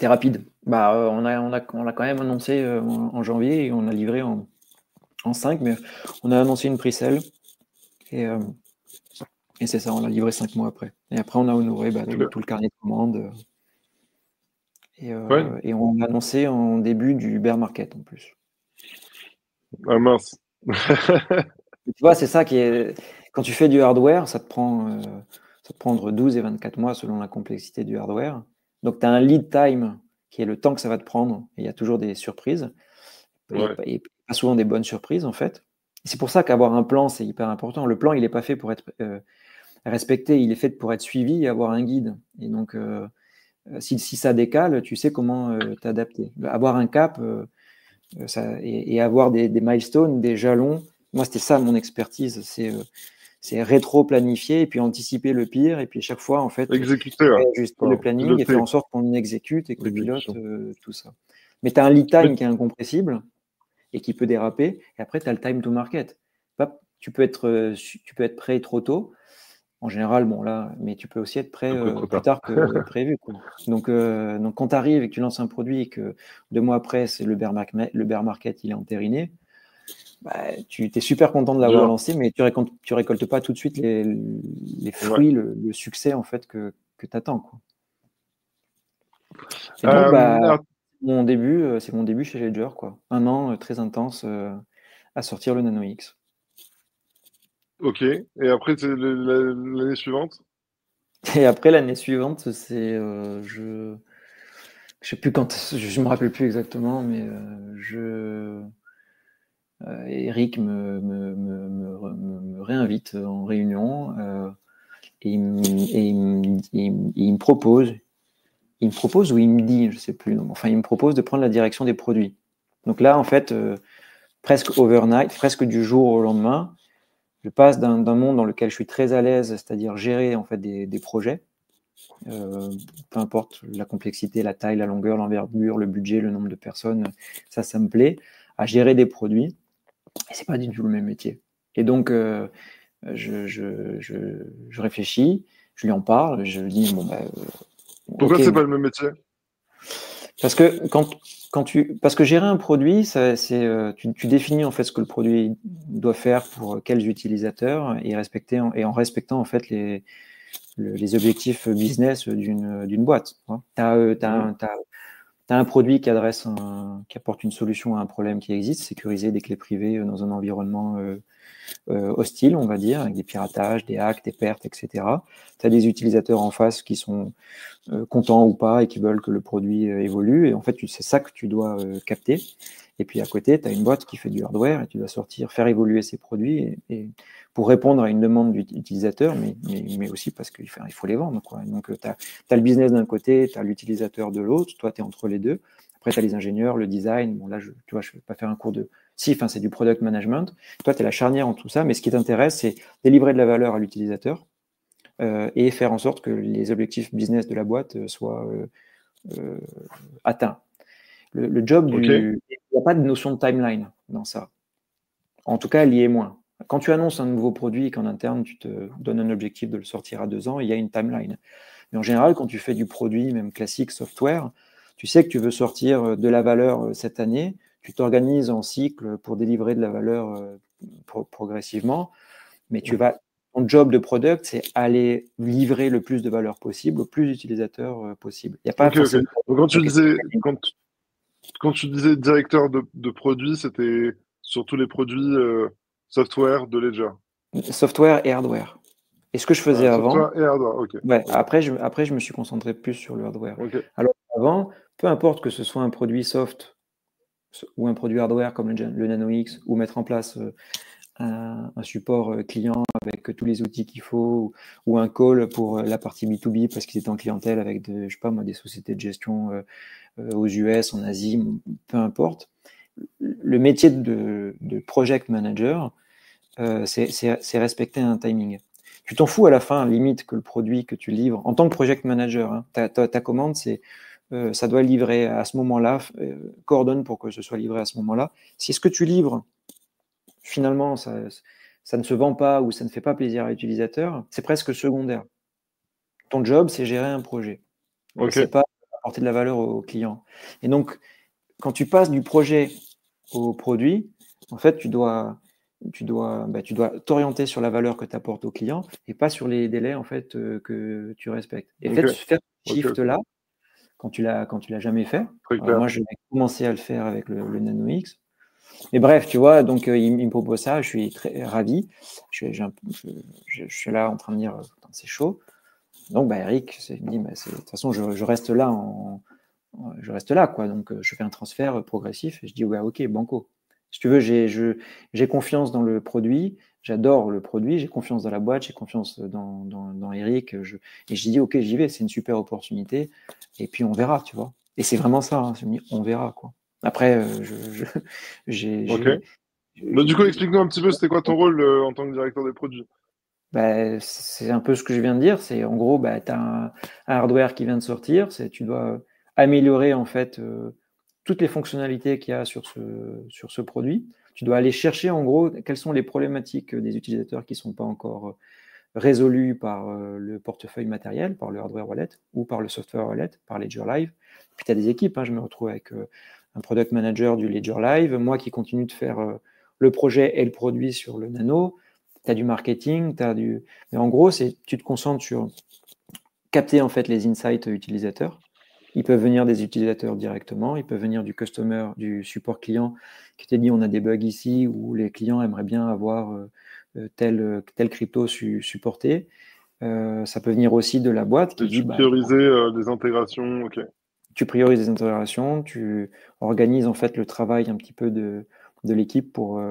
rapide. Bah, on l'a quand même annoncé en janvier et on a livré en 5, mais on a annoncé une pre-sale et, euh, et c'est ça, on l'a livré 5 mois après. Et après, on a honoré tout Ok. le carnet de commandes Ouais. et on l'a annoncé en début du bear market en plus. Ah mince. Et tu vois, c'est ça qui est. Quand tu fais du hardware, ça te prend entre 12 et 24 mois selon la complexité du hardware. Donc, tu as un lead time qui est le temps que ça va te prendre. Et il y a toujours des surprises. Ouais. Et pas souvent des bonnes surprises, en fait. C'est pour ça qu'avoir un plan, c'est hyper important. Le plan, il n'est pas fait pour être respecté, il est fait pour être suivi et avoir un guide. Et donc, si ça décale, tu sais comment t'adapter. Avoir un cap et avoir des milestones, des jalons. Moi, c'était ça mon expertise, c'est rétro-planifier et puis anticiper le pire. Et puis chaque fois, en fait, Exécuter, ouais. ajuster le Enfin, planning et faire piloter. en sorte qu'on exécute et que le pilote L'exécution. tout ça. Mais tu as un lead Mais, time qui est incompressible et qui peut déraper. Et après, tu as le time to market. Tu peux être prêt trop tôt. En général, bon là, mais tu peux aussi être prêt après, trop plus tard. tard que prévu, quoi. Donc quand tu arrives et que tu lances un produit et que 2 mois après, c'est le bear market, il est entériné, bah, tu es super content de l'avoir Dur. lancé, mais tu récoltes pas tout de suite les Ouais. fruits, le succès en fait que tu attends, quoi. Et donc, Alors, c'est mon début chez Ledger, quoi. Un an très intense à sortir le Nano X. ok. Et après, c'est l'année suivante? Et après, l'année suivante, je sais plus quand, je me rappelle plus exactement, mais Eric me réinvite en réunion et il me propose ou il me dit, je sais plus, non, enfin il me propose de prendre la direction des produits. Donc là, en fait, presque overnight, presque du jour au lendemain, je passe d'un monde dans lequel je suis très à l'aise, c'est-à-dire gérer en fait des projets, peu importe la complexité, la taille, la longueur, l'envergure, le budget, le nombre de personnes, ça me plaît, à gérer des produits. Et c'est pas du tout le même métier. Et donc, je réfléchis, je lui en parle, je lui dis, bon, bah, Pourquoi ok, c'est pas le même métier? parce que parce que gérer un produit, tu définis en fait ce que le produit doit faire pour quels utilisateurs et en respectant en fait les objectifs business d'une boîte. Tu as un produit qui apporte une solution à un problème qui existe, sécuriser des clés privées dans un environnement hostile, on va dire, avec des piratages, des hacks, des pertes, etc. Tu as des utilisateurs en face qui sont contents ou pas et qui veulent que le produit évolue. Et en fait, c'est ça que tu dois capter. Et puis à côté, tu as une boîte qui fait du hardware et tu dois faire évoluer ses produits et pour répondre à une demande d'utilisateur, mais aussi parce qu'il faut les vendre, quoi. Donc, tu as le business d'un côté, tu as l'utilisateur de l'autre, toi, tu es entre les deux. Après, tu as les ingénieurs, le design. Bon, là, tu vois, je ne vais pas faire un cours de... Si, enfin, c'est du product management. Toi, tu es la charnière en tout ça, mais ce qui t'intéresse, c'est délivrer de la valeur à l'utilisateur et faire en sorte que les objectifs business de la boîte soient atteints. Le job Ok. il n'y a pas de notion de timeline dans ça. En tout cas, il y est moins. Quand tu annonces un nouveau produit et qu'en interne, tu te donnes un objectif de le sortir à 2 ans, il y a une timeline. Mais en général, quand tu fais du produit, même classique, software, tu sais que tu veux sortir de la valeur cette année, tu t'organises en cycle pour délivrer de la valeur progressivement, mais ton job de product, c'est aller livrer le plus de valeur possible au plus d'utilisateurs possible. Il n'y a pas Ok, ok. forcément Donc quand tu disais directeur de produits, c'était sur tous les produits software de Ledger. software et hardware. Et ce que je faisais avant, Software et hardware, ok. ouais, Ok. après, je me suis concentré plus sur le hardware. Ok. Alors avant, peu importe que ce soit un produit soft ou un produit hardware comme le Nano X, ou mettre en place un support client avec tous les outils qu'il faut, ou un call pour la partie B2B parce qu'ils étaient en clientèle avec je sais pas moi, des sociétés de gestion aux US, en Asie, peu importe. Le métier de project manager, c'est respecter un timing. Tu t'en fous à la fin, limite, que le produit que tu livres, en tant que project manager, hein, ta commande, ça doit livrer à ce moment-là, coordonne pour que ce soit livré à ce moment-là. Si ce que tu livres, finalement, ça ne se vend pas ou ça ne fait pas plaisir à l'utilisateur, c'est presque secondaire. Ton job, c'est gérer un projet. Ok. C'est pas apporter de la valeur au client. Et donc, quand tu passes du projet au produit, en fait, tu dois t'orienter sur la valeur que tu apportes au client et pas sur les délais en fait que tu respectes. Et Ok. faire ce Ok. Ok. shift-là, quand tu l'as jamais fait, Très clair. moi, je vais commencer à le faire avec le Nano X. Mais bref, tu vois, donc il me propose ça, je suis très ravi. Je suis là en train de dire, c'est chaud. Donc, bah, Eric, il me dit, bah, de toute façon, je reste là je reste là, quoi. Donc, je fais un transfert progressif et je dis, ouais, ok, banco. Si tu veux, j'ai confiance dans le produit, j'adore le produit, j'ai confiance dans la boîte, j'ai confiance dans Eric. Et je dis, ok, j'y vais, c'est une super opportunité. Et puis, on verra, tu vois. Et c'est vraiment ça, hein, on verra, quoi. Après, Ok. j'ai, Bah, du coup, j'ai- explique-nous un petit peu, c'était quoi ton rôle en tant que directeur des produits? bah, c'est un peu ce que je viens de dire. C'est en gros, bah, tu as un hardware qui vient de sortir. Tu dois améliorer en fait toutes les fonctionnalités qu'il y a sur ce produit. Tu dois aller chercher en gros quelles sont les problématiques des utilisateurs qui ne sont pas encore résolues par le portefeuille matériel, par le hardware wallet ou par le software wallet, par Ledger Live. Puis tu as des équipes. Hein, je me retrouve avec un product manager du Ledger Live, moi qui continue de faire le projet et le produit sur le Nano. Tu as du marketing, Mais en gros, tu te concentres sur capter en fait les insights utilisateurs. Ils peuvent venir des utilisateurs directement, ils peuvent venir du customer, du support client qui te dit on a des bugs ici ou les clients aimeraient bien avoir tel crypto supporté. Ça peut venir aussi de la boîte qui Et dit tu bah, priorisais les intégrations, ok. tu priorises les intégrations, tu organises en fait le travail un petit peu de l'équipe pour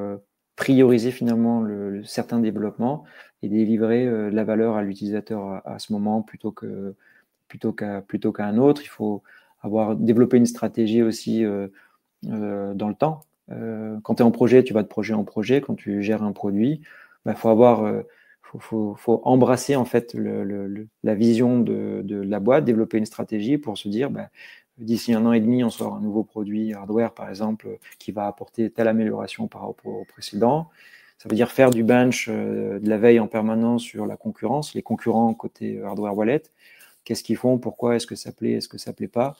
prioriser finalement certains développements et délivrer la valeur à l'utilisateur à ce moment plutôt qu'à un autre. Il faut développer une stratégie aussi dans le temps. Quand tu es en projet, tu vas de projet en projet. Quand tu gères un produit, faut embrasser en fait la vision de la boîte, développer une stratégie pour se dire d'ici 1 an et demi, on sort un nouveau produit hardware, par exemple, qui va apporter telle amélioration par rapport au précédent. Ça veut dire faire du bench, de la veille en permanence sur la concurrence, les concurrents côté hardware wallet. Qu'est-ce qu'ils font? Pourquoi? Est-ce que ça plaît? Est-ce que ça plaît pas?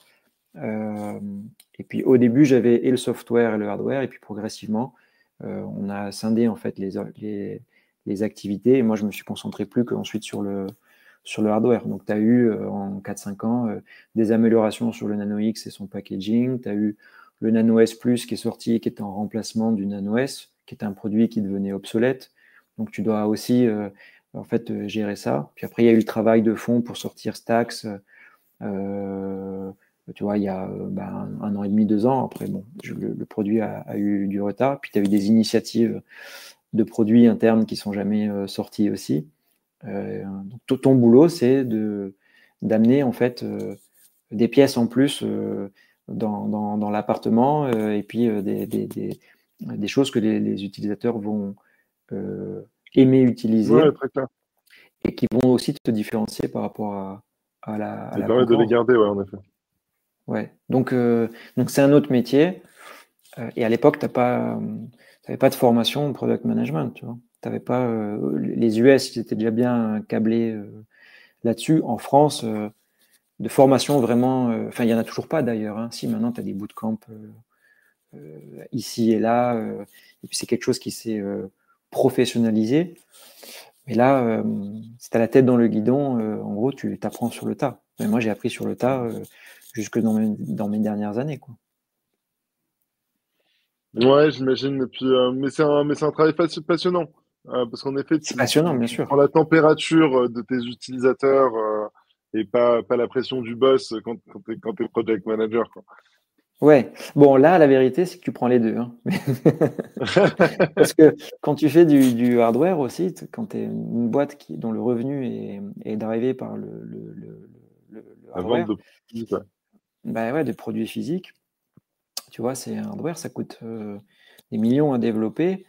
Et puis au début, j'avais et le software et le hardware, et puis progressivement, on a scindé en fait les activités, et moi je me suis concentré plus qu'ensuite sur le hardware. Donc tu as eu en 4-5 ans des améliorations sur le Nano X et son packaging, tu as eu le Nano S Plus qui est sorti, qui est en remplacement du Nano S, qui est un produit qui devenait obsolète. Donc tu dois aussi en fait gérer ça. Puis après il y a eu le travail de fond pour sortir Stax. Tu vois, il y a 1 an et demi, 2 ans. Après, bon, le produit a eu du retard. Puis tu as eu des initiatives de produits internes qui sont jamais sortis aussi. Donc, tout ton boulot, c'est d'amener en fait des pièces en plus dans l'appartement et puis des choses que les utilisateurs vont aimer utiliser Ouais, très clair. et qui vont aussi te différencier par rapport à Ça la permet de les concurrence. garder, ouais, en effet. Ouais. Donc c'est un autre métier. Et à l'époque, t'avais pas de formation en product management, tu vois. T'avais pas les US, ils étaient déjà bien câblés là-dessus. En France, de formation vraiment, enfin, il y en a toujours pas d'ailleurs. Hein. Si maintenant, tu as des bootcamps ici et là, et puis c'est quelque chose qui s'est professionnalisé. Mais là, si tu as la tête dans le guidon, en gros, tu t'apprends sur le tas. Mais moi, j'ai appris sur le tas jusque dans mes dernières années, quoi. Ouais, j'imagine. Et puis, mais c'est un travail passionnant. Parce qu'en effet, C'est passionnant, bien tu sûr. prends la température de tes utilisateurs et pas la pression du boss quand t'es project manager, quoi. Ouais. Bon, là, la vérité, c'est que tu prends les deux. Hein. Parce que quand tu fais du hardware aussi, quand tu es une boîte dont le revenu est drivé par le La vente hardware, de produits, quoi. bah ouais, de produits physiques, tu vois, c'est un hardware, ça coûte des millions à développer.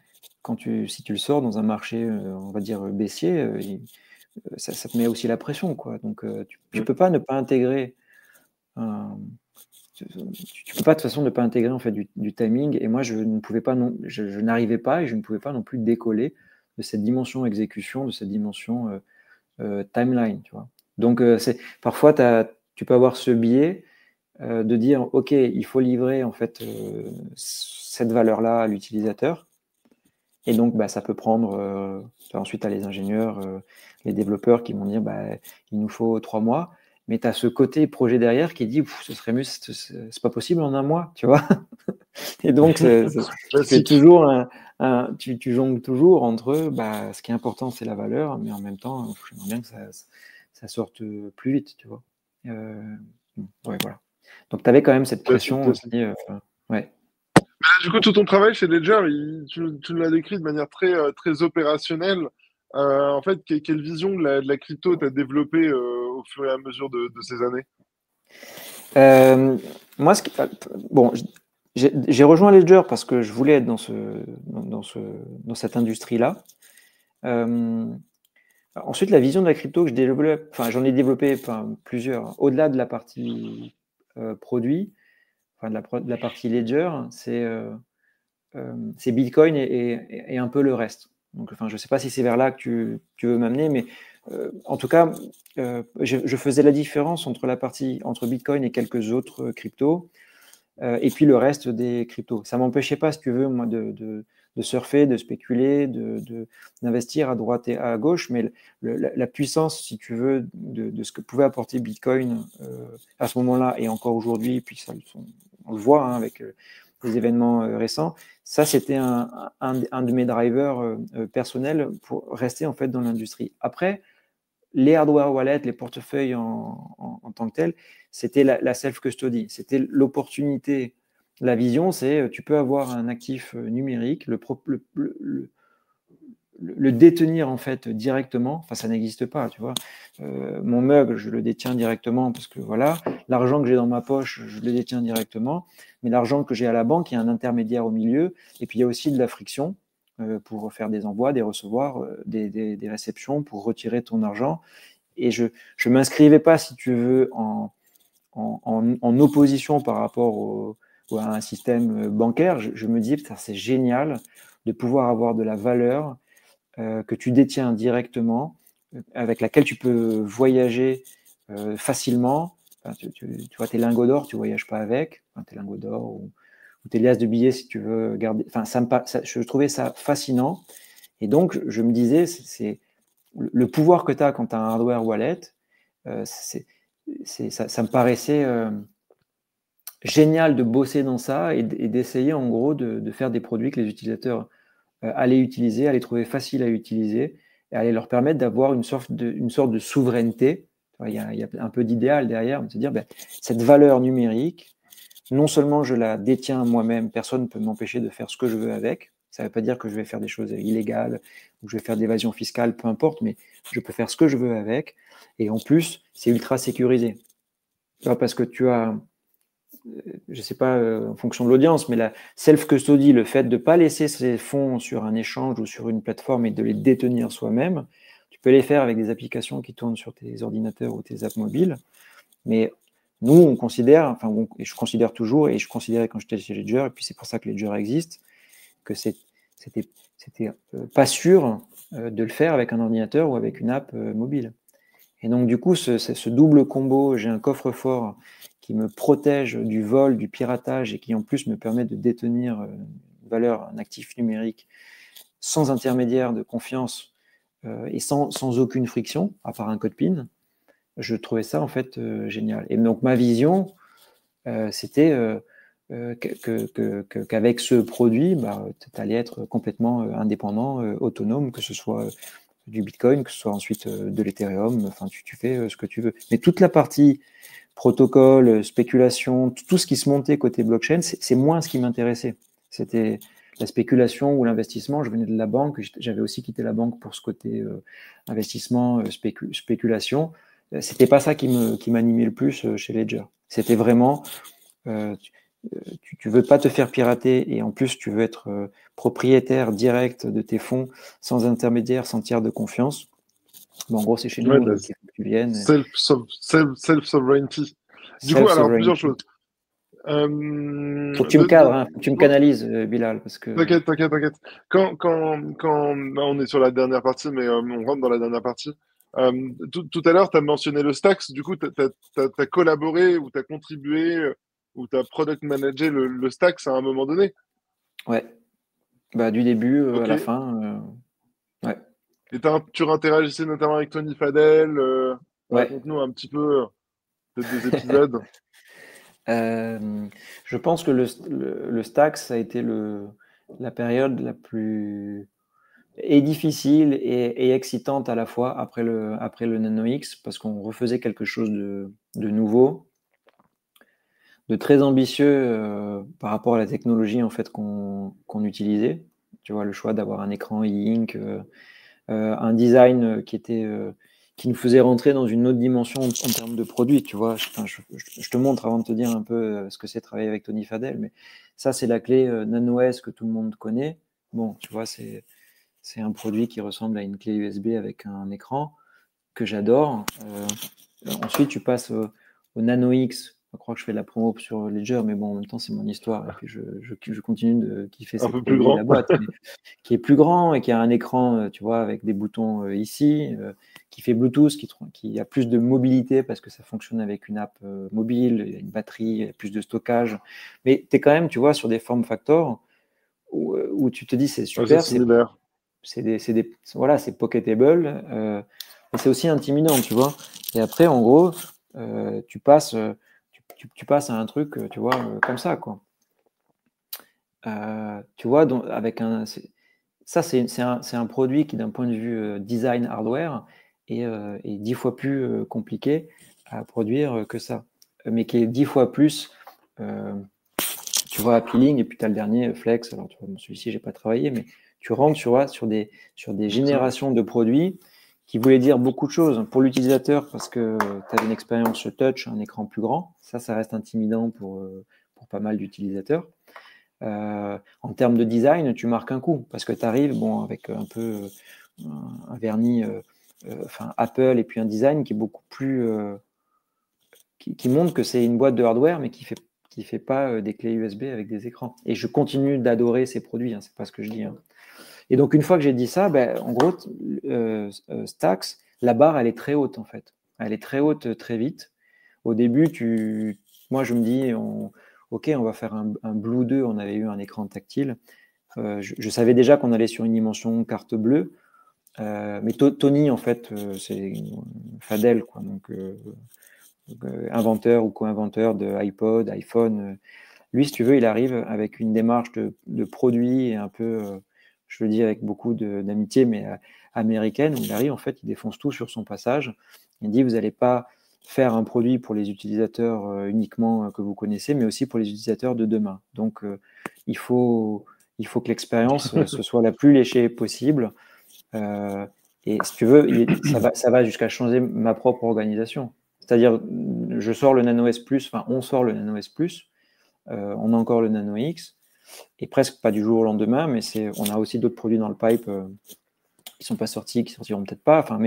Si tu le sors dans un marché, on va dire, baissier, ça te met aussi la pression, quoi. Donc, tu peux pas ne pas intégrer un, tu peux pas de toute façon ne pas intégrer en fait du timing. Et moi, je ne pouvais pas je n'arrivais pas et je ne pouvais pas non plus décoller de cette dimension exécution, de cette dimension timeline, tu vois. Donc, parfois, tu peux avoir ce biais de dire, OK, il faut livrer en fait cette valeur-là à l'utilisateur. Et donc, ça peut prendre. Ensuite, tu as les ingénieurs, les développeurs qui vont dire, il nous faut 3 mois. Mais tu as ce côté projet derrière qui dit, ce serait mieux, c'est pas possible en un mois, tu vois. Et donc, tu fais Classique. toujours tu jongles toujours entre, ce qui est important, c'est la valeur, mais en même temps, j'aimerais bien que ça sorte plus vite, tu vois. Ouais, voilà. Donc, tu avais quand même cette Classique, pression aussi. classique. Ouais. Du coup, tout ton travail chez Ledger, tu l'as décrit de manière très opérationnelle. En fait, quelle vision de la crypto t'as développée au fur et à mesure de ces années? Euh, Moi, bon, j'ai rejoint Ledger parce que je voulais être dans cette industrie-là. Euh, Ensuite, la vision de la crypto que je développe, enfin, j'en ai développé plusieurs. Au-delà de la partie produit, enfin, de la partie Ledger, c'est Bitcoin et un peu le reste. Donc, enfin, je ne sais pas si c'est vers là que tu veux m'amener, mais en tout cas, je faisais la différence entre Bitcoin et quelques autres cryptos, et puis le reste des cryptos. Ça ne m'empêchait pas, si tu veux, moi, de surfer, de spéculer, d'investir à droite et à gauche, mais la puissance, si tu veux, de ce que pouvait apporter Bitcoin à ce moment-là et encore aujourd'hui, puis on le voit hein, avec les événements récents, ça c'était un de mes drivers personnels pour rester en fait dans l'industrie. Après, les hardware wallets, les portefeuilles en tant que tels, c'était la self-custody. C'était l'opportunité. La vision, c'est tu peux avoir un actif numérique, le détenir en fait directement, enfin ça n'existe pas, tu vois. Mon mug, je le détiens directement parce que voilà, l'argent que j'ai dans ma poche, je le détiens directement, mais l'argent que j'ai à la banque, il y a un intermédiaire au milieu, et puis il y a aussi de la friction pour faire des envois, des recevoirs, des réceptions, pour retirer ton argent. Et je ne m'inscrivais pas, si tu veux, en opposition par rapport à un système bancaire. Je me dis, c'est génial de pouvoir avoir de la valeur que tu détiens directement, avec laquelle tu peux voyager facilement. Enfin, tu vois, tes lingots d'or, tu ne voyages pas avec. Enfin, tes lingots d'or ou tes liasses de billets, si tu veux garder. Enfin, je trouvais ça fascinant. Et donc, je me disais, c'est le pouvoir que tu as quand tu as un hardware wallet, ça me paraissait génial de bosser dans ça et d'essayer en gros de faire des produits que les utilisateurs allaient utiliser, allaient trouver facile à utiliser et allaient leur permettre d'avoir une sorte de souveraineté. Il y a un peu d'idéal derrière, de se dire, ben, cette valeur numérique, non seulement je la détiens moi-même, personne ne peut m'empêcher de faire ce que je veux avec. Ça ne veut pas dire que je vais faire des choses illégales ou que je vais faire de l'évasion fiscale, peu importe, mais je peux faire ce que je veux avec. Et en plus, c'est ultra sécurisé. Parce que tu as, je ne sais pas en fonction de l'audience, mais la self-custody, le fait de ne pas laisser ses fonds sur un échange ou sur une plateforme et de les détenir soi-même, tu peux les faire avec des applications qui tournent sur tes ordinateurs ou tes apps mobiles. Mais nous, on considère, enfin, et je considère toujours, et je considérais quand j'étais chez Ledger, et puis c'est pour ça que Ledger existe, que c'était pas sûr de le faire avec un ordinateur ou avec une app mobile. Et donc, du coup, ce double combo, j'ai un coffre-fort qui me protège du vol, du piratage et qui en plus me permet de détenir une valeur, un actif numérique sans intermédiaire de confiance et sans aucune friction, à part un code PIN. Je trouvais ça en fait génial. Et donc ma vision, c'était qu'avec ce produit, bah, tu allais être complètement indépendant, autonome, que ce soit du Bitcoin, que ce soit ensuite de l'Ethereum, enfin tu fais ce que tu veux. Mais toute la partie protocole, spéculation, tout ce qui se montait côté blockchain, c'est moins ce qui m'intéressait. C'était la spéculation ou l'investissement. Je venais de la banque, j'avais aussi quitté la banque pour ce côté investissement, spéculation. C'était pas ça qui m'animait le plus chez Ledger. C'était vraiment, tu veux pas te faire pirater et en plus tu veux être propriétaire direct de tes fonds sans intermédiaire, sans tiers de confiance. Bon, en gros, c'est chez Ouais, nous qu'il faut que tu viennes. Self-sovereignty. Du coup, alors, plusieurs Self-sovereignty. choses. Faut que tu me cadres, hein. Faut que tu me canalises, Bilal, parce que. T'inquiète, t'inquiète, t'inquiète. Là, on est sur la dernière partie, mais on rentre dans la dernière partie. Tout à l'heure, tu as mentionné le Stax. Du coup, tu as collaboré ou tu as contribué ou tu as product managé le Stax à un moment donné. Ouais. Bah, du début à Ok. la fin. Ouais. Et tu interagissais notamment avec Tony Fadell. Ouais. Raconte-nous un petit peu peut-être des épisodes. Je pense que le Stax, ça a été la période la plus difficile et excitante à la fois après le Nano X, parce qu'on refaisait quelque chose de nouveau, de très ambitieux par rapport à la technologie en fait qu'on utilisait. Tu vois, le choix d'avoir un écran e-ink, un design qui nous faisait rentrer dans une autre dimension en termes de produits, tu vois. Je te montre avant de te dire un peu ce que c'est travailler avec Tony Fadell, mais ça, c'est la clé Nano S que tout le monde connaît. Bon, tu vois, c'est un produit qui ressemble à une clé USB avec un écran que j'adore. Ensuite, tu passes au Nano X. Je crois que je fais de la promo sur Ledger, mais bon, en même temps, c'est mon histoire. Et puis, je continue de kiffer Un ces peu plus produits et grand. la boîte. Mais qui est plus grand et qui a un écran, tu vois, avec des boutons ici, qui fait Bluetooth, qui a plus de mobilité parce que ça fonctionne avec une app mobile, il y a une batterie, il y a plus de stockage. Mais tu es quand même, tu vois, sur des form factors où tu te dis c'est Ouais, c'est super, similaire. voilà, c'est pocketable, mais c'est aussi intimidant, tu vois. Et après, en gros, tu passes à un truc, tu vois, comme ça, quoi. Tu vois, donc, ça, c'est un produit qui, d'un point de vue design hardware, est 10 fois plus compliqué à produire que ça, mais qui est 10 fois plus, tu vois, appealing. Et puis tu as le dernier Flex. Alors, tu vois, celui-ci, j'ai pas travaillé, mais tu rentres sur des générations de produits qui voulaient dire beaucoup de choses pour l'utilisateur parce que tu as une expérience touch, un écran plus grand. Ça reste intimidant pour pas mal d'utilisateurs. En termes de design, tu marques un coup parce que tu arrives avec un peu un vernis Apple et puis un design qui est beaucoup plus qui montre que c'est une boîte de hardware mais qui fait pas des clés USB avec des écrans. Et je continue d'adorer ces produits, hein, c'est pas ce que je dis. Hein. Et donc une fois que j'ai dit ça, en gros, Stax, la barre elle est très haute en fait. Elle est très haute très vite. Au début, moi je me dis, ok, on va faire un Blue 2, on avait eu un écran tactile. Je savais déjà qu'on allait sur une dimension carte bleue, mais Tony, en fait, c'est Fadel, quoi, donc inventeur ou co-inventeur de iPod, iPhone. Lui, si tu veux, il arrive avec une démarche de produit et un peu, je le dis avec beaucoup d'amitié, mais américaine, où il arrive, en fait, il défonce tout sur son passage. Il dit, vous n'allez pas faire un produit pour les utilisateurs uniquement que vous connaissez, mais aussi pour les utilisateurs de demain. Donc, il faut que l'expérience ce soit la plus léchée possible. Et si tu veux, ça va jusqu'à changer ma propre organisation. C'est-à-dire, je sors le Nano S+, enfin, on sort le Nano S+, on a encore le Nano X, et presque pas du jour au lendemain, mais on a aussi d'autres produits dans le pipe qui sont pas sortis, qui sortiront peut-être pas. Enfin,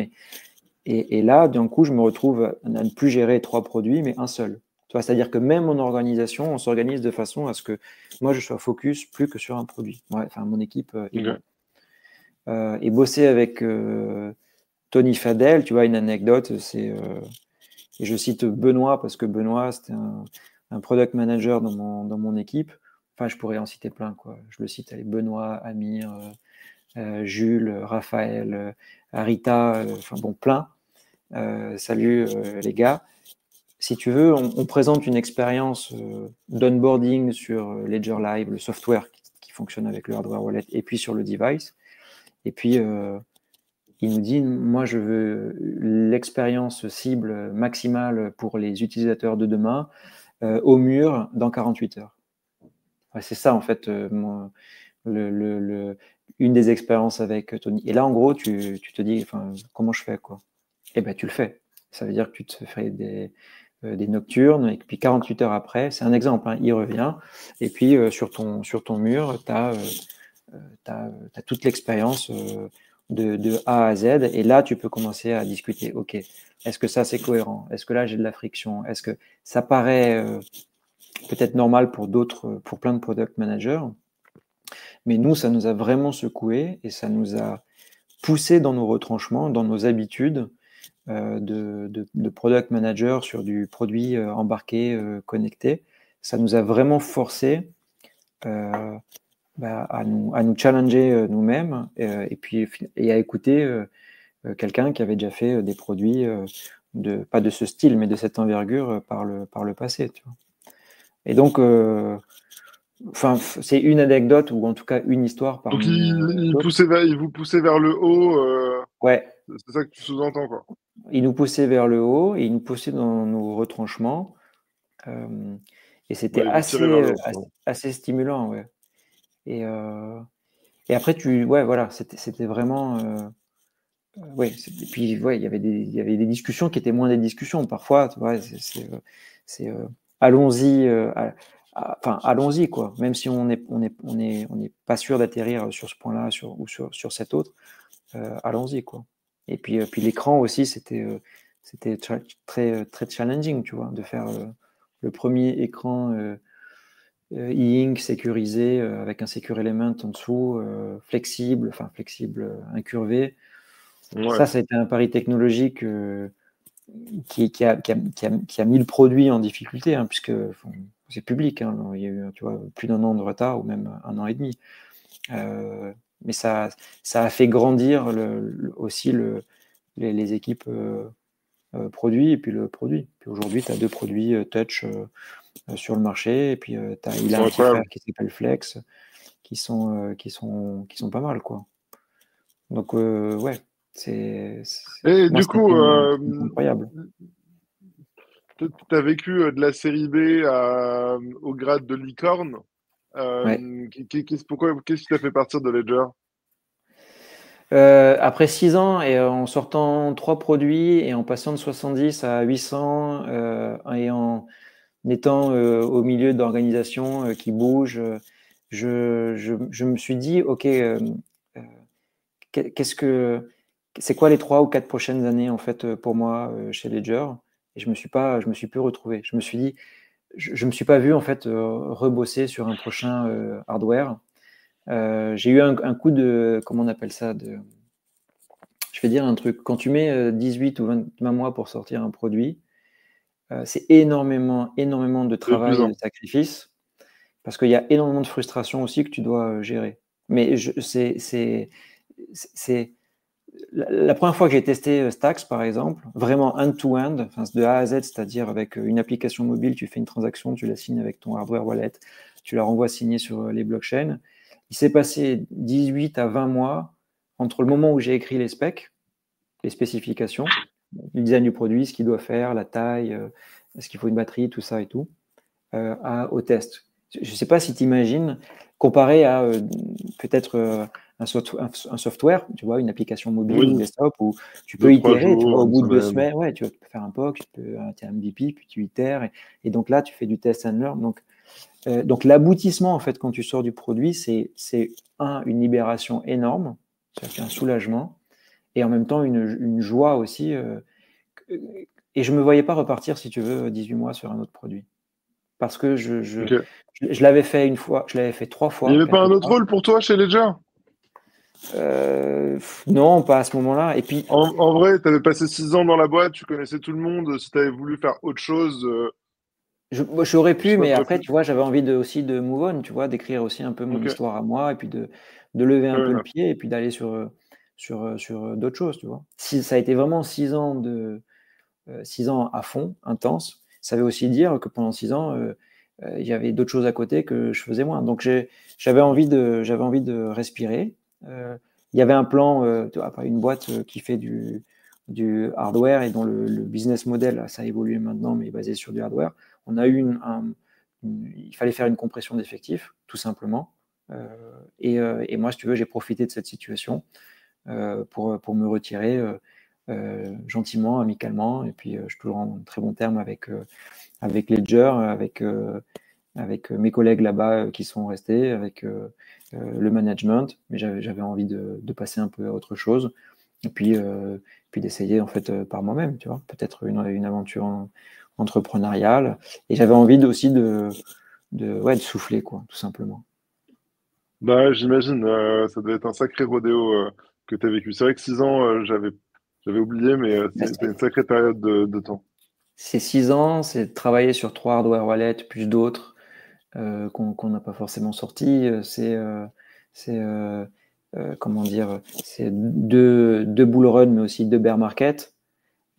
et là, d'un coup, je me retrouve à ne plus gérer 3 produits, mais un seul. C'est-à-dire que même mon organisation, on s'organise de façon à ce que moi, je sois focus plus que sur un produit. Ouais, enfin, mon équipe et moi. Et bosser avec Tony Fadel, tu vois, une anecdote, et je cite Benoît parce que Benoît, c'était un product manager dans mon équipe. Enfin, je pourrais en citer plein, quoi. Je le cite, allez, Benoît, Amir, Jules, Raphaël, Arita, enfin bon, plein. Salut les gars. Si tu veux, on présente une expérience d'onboarding sur Ledger Live, le software qui fonctionne avec le hardware wallet, et puis sur le device. Et puis, il nous dit, moi, je veux l'expérience cible maximale pour les utilisateurs de demain au mur dans 48 heures. Ouais, c'est ça, en fait, une des expériences avec Tony. Et là, en gros, tu te dis, comment je fais, quoi? Eh ben, tu le fais. Ça veut dire que tu te fais des nocturnes, et puis 48 heures après, c'est un exemple, hein, il revient, et puis sur ton mur, tu as toute l'expérience de A à Z, et là, tu peux commencer à discuter. OK, est-ce que ça, c'est cohérent? Est-ce que là, j'ai de la friction? Est-ce que ça paraît peut-être normal pour plein de product managers, mais nous, ça nous a vraiment secoué et ça nous a poussé dans nos retranchements, dans nos habitudes de product manager sur du produit embarqué, connecté. Ça nous a vraiment forcé à nous challenger nous-mêmes et à écouter quelqu'un qui avait déjà fait des produits pas de ce style, mais de cette envergure par le passé. Tu vois. Et donc, c'est une anecdote ou en tout cas une histoire Donc, parmi d'autres. il vous poussait vers le haut. Ouais, C'est ça que tu sous-entends, quoi. il nous poussait vers le haut et il nous poussait dans nos retranchements. Et c'était Ouais, il vous tirait vers le haut. assez stimulant, ouais. Et après, voilà, c'était vraiment. Ouais, puis, ouais, il y avait des discussions qui étaient moins des discussions. Parfois, tu vois, c'est allons-y, allons-y, quoi. Même si on n'est pas sûr d'atterrir sur ce point-là, ou sur cet autre, allons-y, quoi. Et puis l'écran aussi, c'était très, très challenging, tu vois, de faire le premier écran e-ink sécurisé avec un secure element en dessous, flexible, incurvé. Ouais. Ça a été un pari technologique qui a mis le produit en difficulté, hein, puisque c'est public. Hein, il y a eu, tu vois, plus d'un an de retard ou même un an et demi. Mais ça a fait grandir aussi les équipes produits et puis le produit. Puis aujourd'hui, tu as 2 produits touch sur le marché et puis il a un petit frère Incroyable. qui s'appelle Flex qui sont pas mal, quoi. Donc ouais, Et moi du c'était coup, incroyable. tu as vécu de la série B au grade de licorne. Ouais. Qu'est-ce qui t'a fait partir de Ledger? Après 6 ans et en sortant 3 produits et en passant de 70 à 800 et en étant au milieu d'organisations qui bougent, je me suis dit, OK, qu'est-ce que c'est quoi les 3 ou 4 prochaines années en fait pour moi chez Ledger? Et je me suis plus retrouvé. Je me suis dit, je me suis pas vu en fait rebosser sur un prochain hardware. J'ai eu un coup de, comment on appelle ça, je vais dire un truc. Quand tu mets 18 ou 20 mois pour sortir un produit, c'est énormément, énormément de C'est travail et de épuisant. sacrifice, parce qu'il y a énormément de frustration aussi que tu dois gérer. Mais c'est la première fois que j'ai testé Stacks, par exemple, vraiment end-to-end, enfin, de A à Z, c'est-à-dire avec une application mobile, tu fais une transaction, tu la signes avec ton hardware wallet, tu la renvoies signée sur les blockchains. Il s'est passé 18 à 20 mois entre le moment où j'ai écrit les specs, les spécifications, le design du produit, ce qu'il doit faire, la taille, est-ce qu'il faut une batterie, tout ça et tout, au test. Je ne sais pas si tu imagines, comparé à peut-être un software, tu vois, une application mobile ou Oui, desktop où tu peux 2-3 itérer, tu vois, jours, au une bout de 2 semaine. semaines, ouais, tu peux faire un POC, tu as un MVP, puis tu itères, et donc là, tu fais du test and learn. Donc l'aboutissement, en fait, quand tu sors du produit, c'est une libération énorme, c'est un soulagement, et en même temps une joie aussi. Et je ne me voyais pas repartir, si tu veux, 18 mois sur un autre produit. Parce que Ok. je l'avais fait une fois, je l'avais fait 3 Il n'y fois, avait pas quelque un autre part. rôle pour toi chez Ledger? Non, pas à ce moment-là. Et puis, En vrai, tu avais passé 6 ans dans la boîte, tu connaissais tout le monde. Si tu avais voulu faire autre chose, moi, j'aurais je sais pu, pas, mais t'aurais après, pu. tu vois, j'avais envie aussi de move on, tu vois, d'écrire aussi un peu mon Ok. histoire à moi, et puis de lever un Fair peu le enough. pied, et puis d'aller sur d'autres choses, tu vois. Si, ça a été vraiment 6 ans à fond, intense. Ça veut aussi dire que pendant 6 ans, il y avait d'autres choses à côté que je faisais moins. Donc j'avais envie de respirer. Euh, il y avait un plan, tu vois, une boîte qui fait du hardware et dont le business model, ça a évolué maintenant, mais est basé sur du hardware. On a eu il fallait faire une compression d'effectifs, tout simplement. Et moi, si tu veux, j'ai profité de cette situation pour me retirer gentiment, amicalement. Et puis, je suis toujours en très bon terme avec Ledger, avec mes collègues là-bas qui sont restés, avec le management. Mais j'avais envie de passer un peu à autre chose. Et puis d'essayer en fait par moi-même, tu vois, peut-être une aventure entrepreneuriale. Et j'avais envie aussi ouais, de souffler, quoi, tout simplement. Bah, j'imagine, ça devait être un sacré rodéo que tu as vécu. C'est vrai que 6 ans, j'avais oublié, mais Là, c'est une sacrée période de temps. c'est 6 ans, c'est de travailler sur 3 hardware wallets, plus d'autres qu'on n'a pas forcément sortis. C'est comment dire, c'est deux bull run, mais aussi 2 bear market.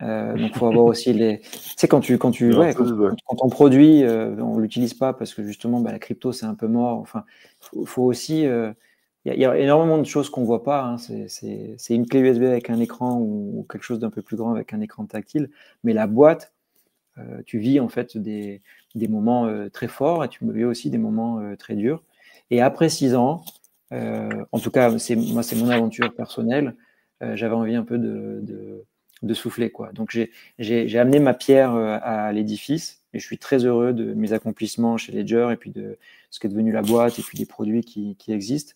Donc, faut avoir aussi tu sais, Bien ouais, solide, ouais. quand on produit, on l'utilise pas parce que justement, bah, la crypto, c'est un peu mort. Enfin, faut aussi, il y a énormément de choses qu'on voit pas, hein. C'est une clé USB avec un écran ou quelque chose d'un peu plus grand avec un écran tactile. Mais la boîte, tu vis en fait des moments très forts et tu vis aussi des moments très durs. Et après 6 ans, en tout cas, moi, c'est mon aventure personnelle. J'avais envie un peu de souffler, quoi. Donc, j'ai amené ma pierre à l'édifice et je suis très heureux de mes accomplissements chez Ledger et puis de ce qu'est devenu la boîte et puis des produits qui existent.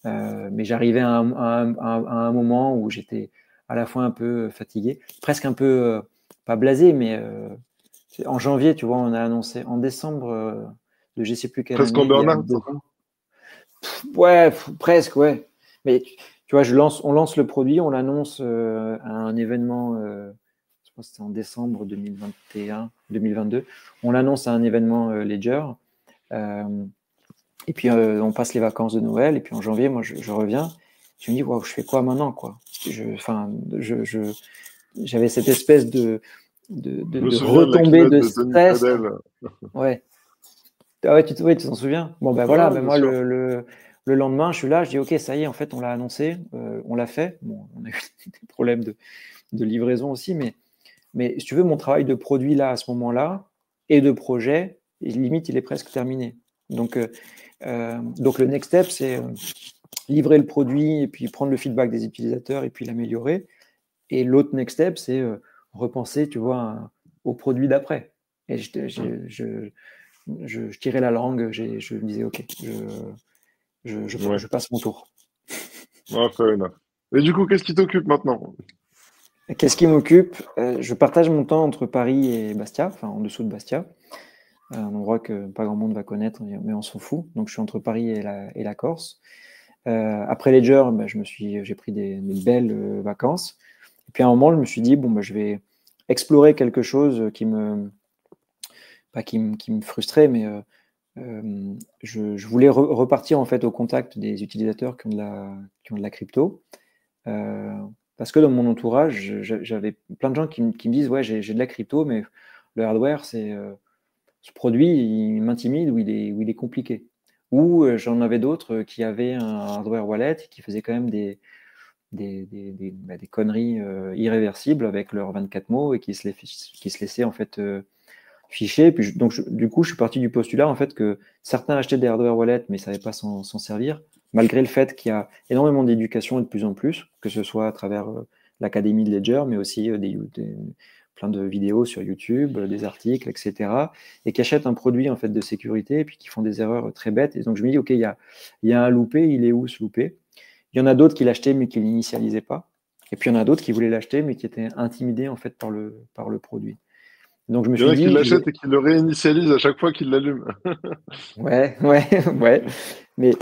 Mais j'arrivais à un moment où j'étais à la fois un peu fatigué, presque un peu, pas blasé, mais en janvier, tu vois, on a annoncé en décembre de je sais plus quelle Presque en année, il y a burn-out. 2 ans. Ouais, presque, ouais. Mais tu vois, on lance le produit, on l'annonce à un événement, je pense que c'était en décembre 2021, 2022. On l'annonce à un événement Ledger. Euh, et puis on passe les vacances de Noël. Et puis en janvier, moi, je reviens. Je me dis, waouh, je fais quoi maintenant, quoi? Enfin, j'avais cette espèce Je me de souviens de la retombée keynote de de Tony stress. Fadell. Ouais. Ah ouais, ouais, tu t'en souviens? Bon, ben voilà, Ouais, ben bien moi, sûr. le lendemain, je suis là, je dis, OK, ça y est, en fait, on l'a annoncé, on l'a fait. Bon, on a eu des problèmes de livraison aussi, mais si tu veux, mon travail de produit là, à ce moment-là, et de projet, limite, il est presque terminé. Donc le next step, livrer le produit et puis prendre le feedback des utilisateurs et puis l'améliorer. Et l'autre next step, c'est repenser, tu vois, au produit d'après. Et je tirais la langue, je me disais, OK, Ouais. je passe mon tour. Ouais, fair enough. Et du coup, qu'est-ce qui t'occupe maintenant? Qu'est-ce qui m'occupe? Je partage mon temps entre Paris et Bastia, enfin en dessous de Bastia, un endroit que pas grand monde va connaître, mais on s'en fout. Donc je suis entre Paris et la Corse. Après Ledger, bah, j'ai pris des belles vacances. Et puis à un moment, je me suis dit, bon, bah, je vais explorer quelque chose pas qui me frustrait, mais je voulais repartir en fait au contact des utilisateurs qui ont de la crypto. Euh, Parce que dans mon entourage, j'avais plein de gens qui me disent, ouais, j'ai de la crypto, mais le hardware, ce produit, il m'intimide ou il est compliqué. Ou j'en avais d'autres qui avaient un hardware wallet et qui faisaient quand même des conneries irréversibles avec leurs 24 mots et qui se laissaient en fait ficher. Puis du coup, je suis parti du postulat en fait que certains achetaient des hardware wallets mais ne savaient pas s'en servir, malgré le fait qu'il y a énormément d'éducation et de plus en plus, que ce soit à travers l'académie de Ledger, mais aussi plein de vidéos sur YouTube, des articles, etc. Et qui achètent un produit en fait de sécurité et puis qui font des erreurs très bêtes. Et donc je me dis, ok, il y a un loupé, il est où ce loupé? Il y en a d'autres qui l'achetaient mais qui l'initialisaient pas. Et puis il y en a d'autres qui voulaient l'acheter mais qui étaient intimidés en fait par le produit. Donc je me Il y en suis a qui dit, l'achètent et qui le réinitialisent à chaque fois qu'ils l'allument. ouais, ouais, ouais. Mais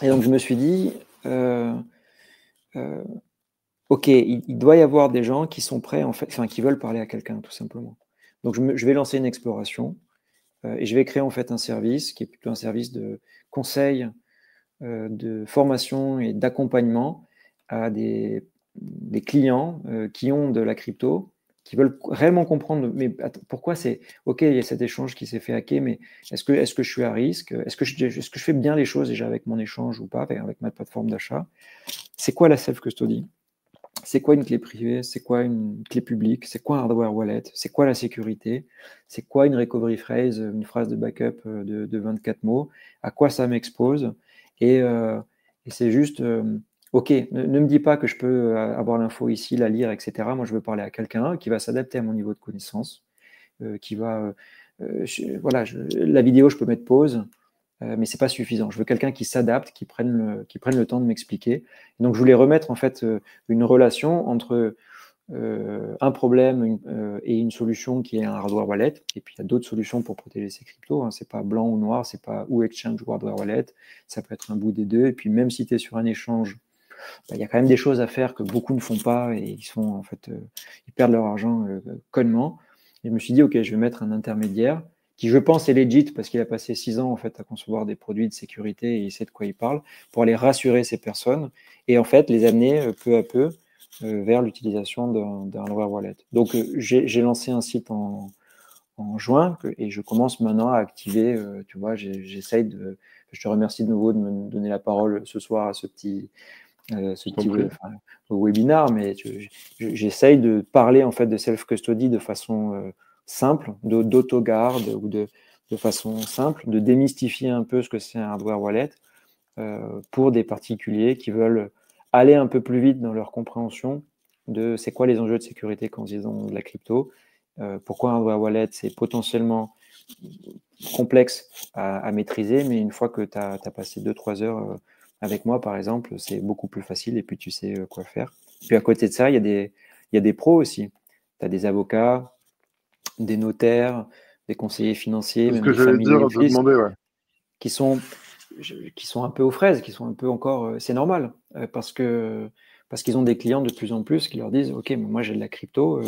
et donc je me suis dit, euh, euh, ok, il doit y avoir des gens qui sont prêts en fait, enfin qui veulent parler à quelqu'un tout simplement. Donc je vais lancer une exploration et je vais créer en fait un service qui est plutôt un service de conseil, de formation et d'accompagnement à des clients qui ont de la crypto, qui veulent réellement comprendre, mais attends, pourquoi c'est, OK, il y a cet échange qui s'est fait hacker, mais est-ce que je suis à risque? Est-ce que je fais bien les choses déjà avec mon échange ou pas, avec ma plateforme d'achat? C'est quoi la self-custody? C'est quoi une clé privée? C'est quoi une clé publique? C'est quoi un hardware wallet? C'est quoi la sécurité? C'est quoi une recovery phrase, une phrase de backup de 24 mots? À quoi ça m'expose? Et, euh, et c'est juste, ok, ne me dis pas que je peux avoir l'info ici, la lire, etc. Moi, je veux parler à quelqu'un qui va s'adapter à mon niveau de connaissance, qui va, voilà, la vidéo, je peux mettre pause, mais c'est pas suffisant. Je veux quelqu'un qui s'adapte, qui prenne le temps de m'expliquer. Donc, je voulais remettre en fait une relation entre un problème et une solution qui est un hardware wallet. Et puis, il y a d'autres solutions pour protéger ces cryptos. Hein. C'est pas blanc ou noir, c'est pas ou exchange ou hardware wallet. Ça peut être un bout des deux. Et puis, même si tu es sur un échange, bah, il y a quand même des choses à faire que beaucoup ne font pas et ils perdent leur argent connement. Et je me suis dit, ok, je vais mettre un intermédiaire qui, je pense, est legit parce qu'il a passé 6 ans en fait à concevoir des produits de sécurité et il sait de quoi il parle pour aller rassurer ces personnes et en fait les amener peu à peu vers l'utilisation d'un hardware wallet. Donc j'ai lancé un site en juin et je commence maintenant à activer. Tu vois, j'essaye de. Je te remercie de nouveau de me donner la parole ce soir à ce Je t'en petit prie. enfin, webinar, mais j'essaye de parler en fait de self-custody de façon simple, d'autogarde ou de façon simple, de démystifier un peu ce que c'est un hardware wallet pour des particuliers qui veulent aller un peu plus vite dans leur compréhension de c'est quoi les enjeux de sécurité quand ils ont de la crypto, pourquoi un hardware wallet c'est potentiellement complexe à maîtriser, mais une fois que tu as passé 2-3 heures avec moi, par exemple, c'est beaucoup plus facile et puis tu sais quoi faire. Puis à côté de ça, il y a des pros aussi. Tu as des avocats, des notaires, des conseillers financiers, C'est ce même que des j'allais family dire, te office demander, ouais. qui sont, qui sont un peu aux fraises, qui sont un peu encore. C'est normal parce qu'ils ont des clients de plus en plus qui leur disent ok, mais moi j'ai de la crypto,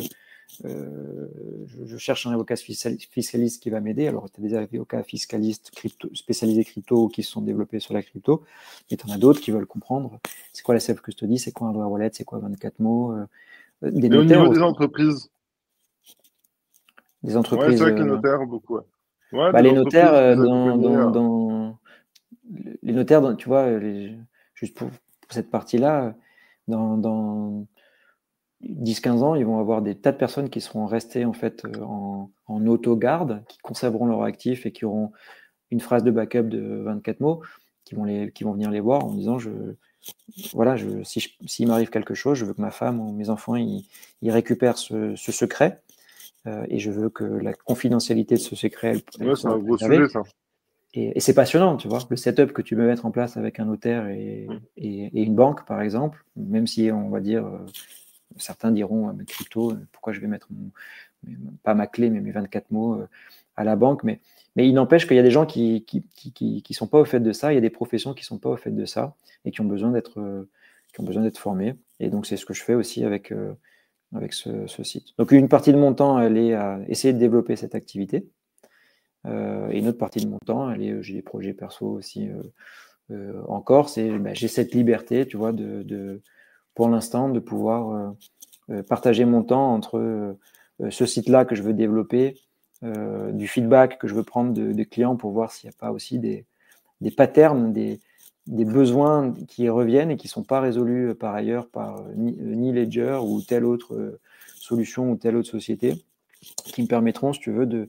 je cherche un avocat fiscaliste qui va m'aider. Alors, tu as des avocats fiscalistes spécialisés crypto qui se sont développés sur la crypto, mais tu en as d'autres qui veulent comprendre c'est quoi la self-custody, c'est quoi un hardware wallet, c'est quoi 24 mots, des Et au notaires niveau des aussi, entreprises, des ouais, c'est entreprises. vrai que les notaires, beaucoup, ouais. Ouais, Bah, des les notaires, entreprises, vous accompagnez. les notaires, tu vois, juste pour cette partie-là, dans 10-15 ans, ils vont avoir des tas de personnes qui seront restées en fait en auto-garde, qui conserveront leur actif et qui auront une phrase de backup de 24 mots. qui vont venir les voir en disant voilà, s'il m'arrive quelque chose, je veux que ma femme ou mes enfants ils récupèrent ce secret et je veux que la confidentialité de ce secret elle Ouais, c'est soit un gros préservée. sujet, ça. Et c'est passionnant, tu vois, le setup que tu peux mettre en place avec un notaire et une banque, par exemple, même si on va dire, certains diront, mais crypto, pourquoi je vais mettre pas ma clé, mais mes 24 mots à la banque, mais il n'empêche qu'il y a des gens qui sont pas au fait de ça, il y a des professions qui sont pas au fait de ça et qui ont besoin d'être formés. Et donc c'est ce que je fais aussi avec ce site. Donc une partie de mon temps, elle est à essayer de développer cette activité. Et une autre partie de mon temps, j'ai des projets perso aussi encore. J'ai cette liberté, tu vois, pour l'instant, de pouvoir partager mon temps entre ce site-là que je veux développer, du feedback que je veux prendre des clients pour voir s'il n'y a pas aussi des patterns, des besoins qui reviennent et qui ne sont pas résolus par ailleurs par ni Ledger ou telle autre solution ou telle autre société, qui me permettront, si tu veux, de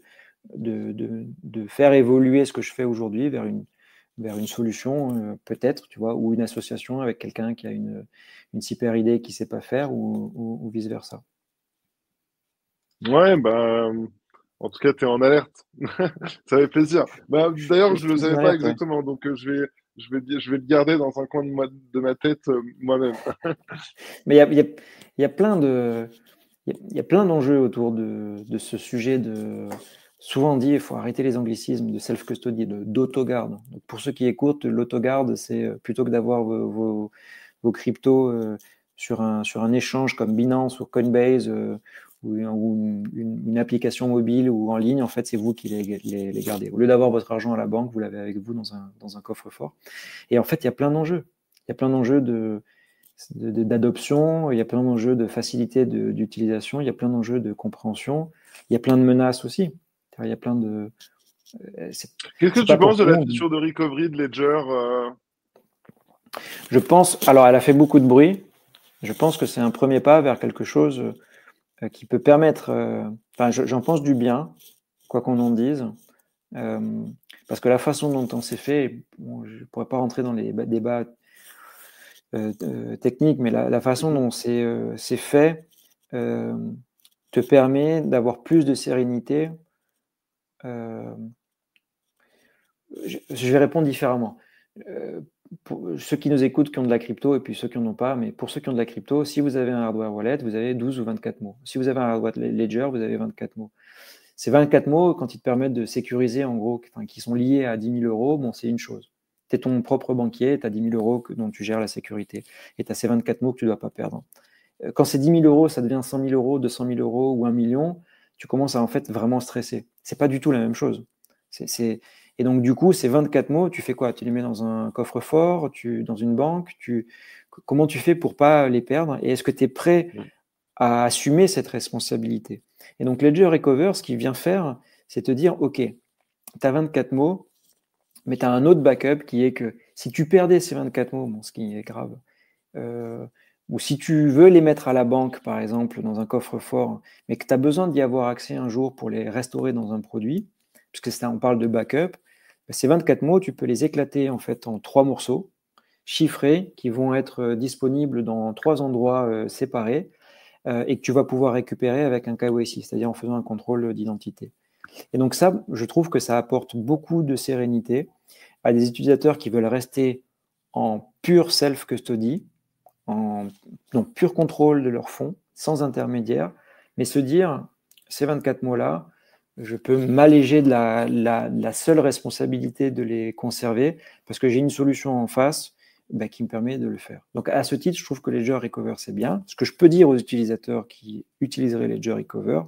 faire évoluer ce que je fais aujourd'hui vers une solution, peut-être, tu vois, ou une association avec quelqu'un qui a une super idée qu'il ne sait pas faire ou vice-versa. Ouais, bah, en tout cas, tu es en alerte. Ça fait plaisir. Bah, d'ailleurs, Je je le suis savais en pas alerte, ouais. exactement, donc je vais le garder dans un coin de ma tête moi-même. Mais il y a plein de, il y a plein d'enjeux autour de ce sujet de. Souvent on dit il faut arrêter les anglicismes de self-custody, d'autogarde. Donc pour ceux qui écoutent, l'autogarde, c'est plutôt que d'avoir vos cryptos sur un échange comme Binance ou Coinbase ou une application mobile ou en ligne, en fait, c'est vous qui les gardez. Au lieu d'avoir votre argent à la banque, vous l'avez avec vous dans un coffre-fort. Et en fait, il y a plein d'enjeux. Il y a plein d'enjeux d'adoption, il y a plein d'enjeux de facilité d'utilisation, il y a plein d'enjeux de compréhension, il y a plein de menaces aussi. Il y a plein de. Qu'est-ce que C'est tu pas pour penses de tout le la monde. feature de recovery de Ledger Je pense. Alors, elle a fait beaucoup de bruit. Je pense que c'est un premier pas vers quelque chose qui peut permettre. Enfin, j'en pense du bien, quoi qu'on en dise. Parce que la façon dont on s'est fait, bon, je ne pourrais pas rentrer dans les débats techniques, mais la façon dont c'est fait te permet d'avoir plus de sérénité. Euh, je vais répondre différemment. Pour ceux qui nous écoutent, qui ont de la crypto, et puis ceux qui n'en ont pas, mais pour ceux qui ont de la crypto, si vous avez un hardware wallet, vous avez 12 ou 24 mots. Si vous avez un hardware ledger, vous avez 24 mots. Ces 24 mots, quand ils te permettent de sécuriser, en gros, enfin, qui sont liés à 10 000 euros, bon, c'est une chose. Tu es ton propre banquier, tu as 10 000 euros dont tu gères la sécurité. Et tu as ces 24 mots que tu ne dois pas perdre. Quand c'est 10 000 euros, ça devient 100 000 euros, 200 000 euros ou 1 million, tu commences à en fait vraiment stresser. C'est pas du tout la même chose. Et donc, du coup, ces 24 mots, tu fais quoi? Tu les mets dans un coffre-fort, dans une banque, comment tu fais pour pas les perdre? Et est-ce que tu es prêt à assumer cette responsabilité? Et donc, Ledger Recover, ce qu'il vient faire, c'est te dire, OK, tu as 24 mots, mais tu as un autre backup qui est que si tu perdais ces 24 mots, bon, ce qui est grave, ou si tu veux les mettre à la banque, par exemple, dans un coffre-fort, mais que tu as besoin d'y avoir accès un jour pour les restaurer dans un produit, puisque on parle de backup, ces 24 mots, tu peux les éclater en fait en 3 morceaux chiffrés qui vont être disponibles dans 3 endroits séparés et que tu vas pouvoir récupérer avec un KYC, c'est-à-dire en faisant un contrôle d'identité. Et donc ça, je trouve que ça apporte beaucoup de sérénité à des utilisateurs qui veulent rester en pure self-custody, donc pur contrôle de leurs fonds, sans intermédiaire, mais se dire, ces 24 mots-là, je peux m'alléger de la seule responsabilité de les conserver parce que j'ai une solution en face qui me permet de le faire. Donc à ce titre, je trouve que Ledger Recover, c'est bien. Ce que je peux dire aux utilisateurs qui utiliseraient Ledger Recover,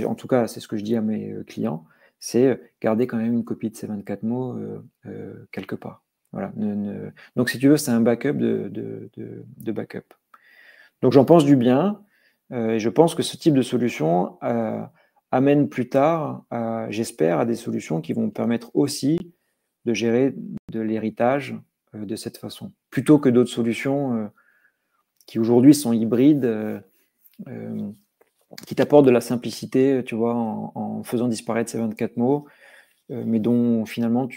en tout cas, c'est ce que je dis à mes clients, c'est garder quand même une copie de ces 24 mots quelque part. Voilà. Donc, si tu veux, c'est un backup de backup. Donc, j'en pense du bien. Et je pense que ce type de solution amène plus tard, j'espère, à des solutions qui vont permettre aussi de gérer de l'héritage de cette façon. Plutôt que d'autres solutions qui aujourd'hui sont hybrides, qui t'apportent de la simplicité, tu vois, en faisant disparaître ces 24 mots, mais dont finalement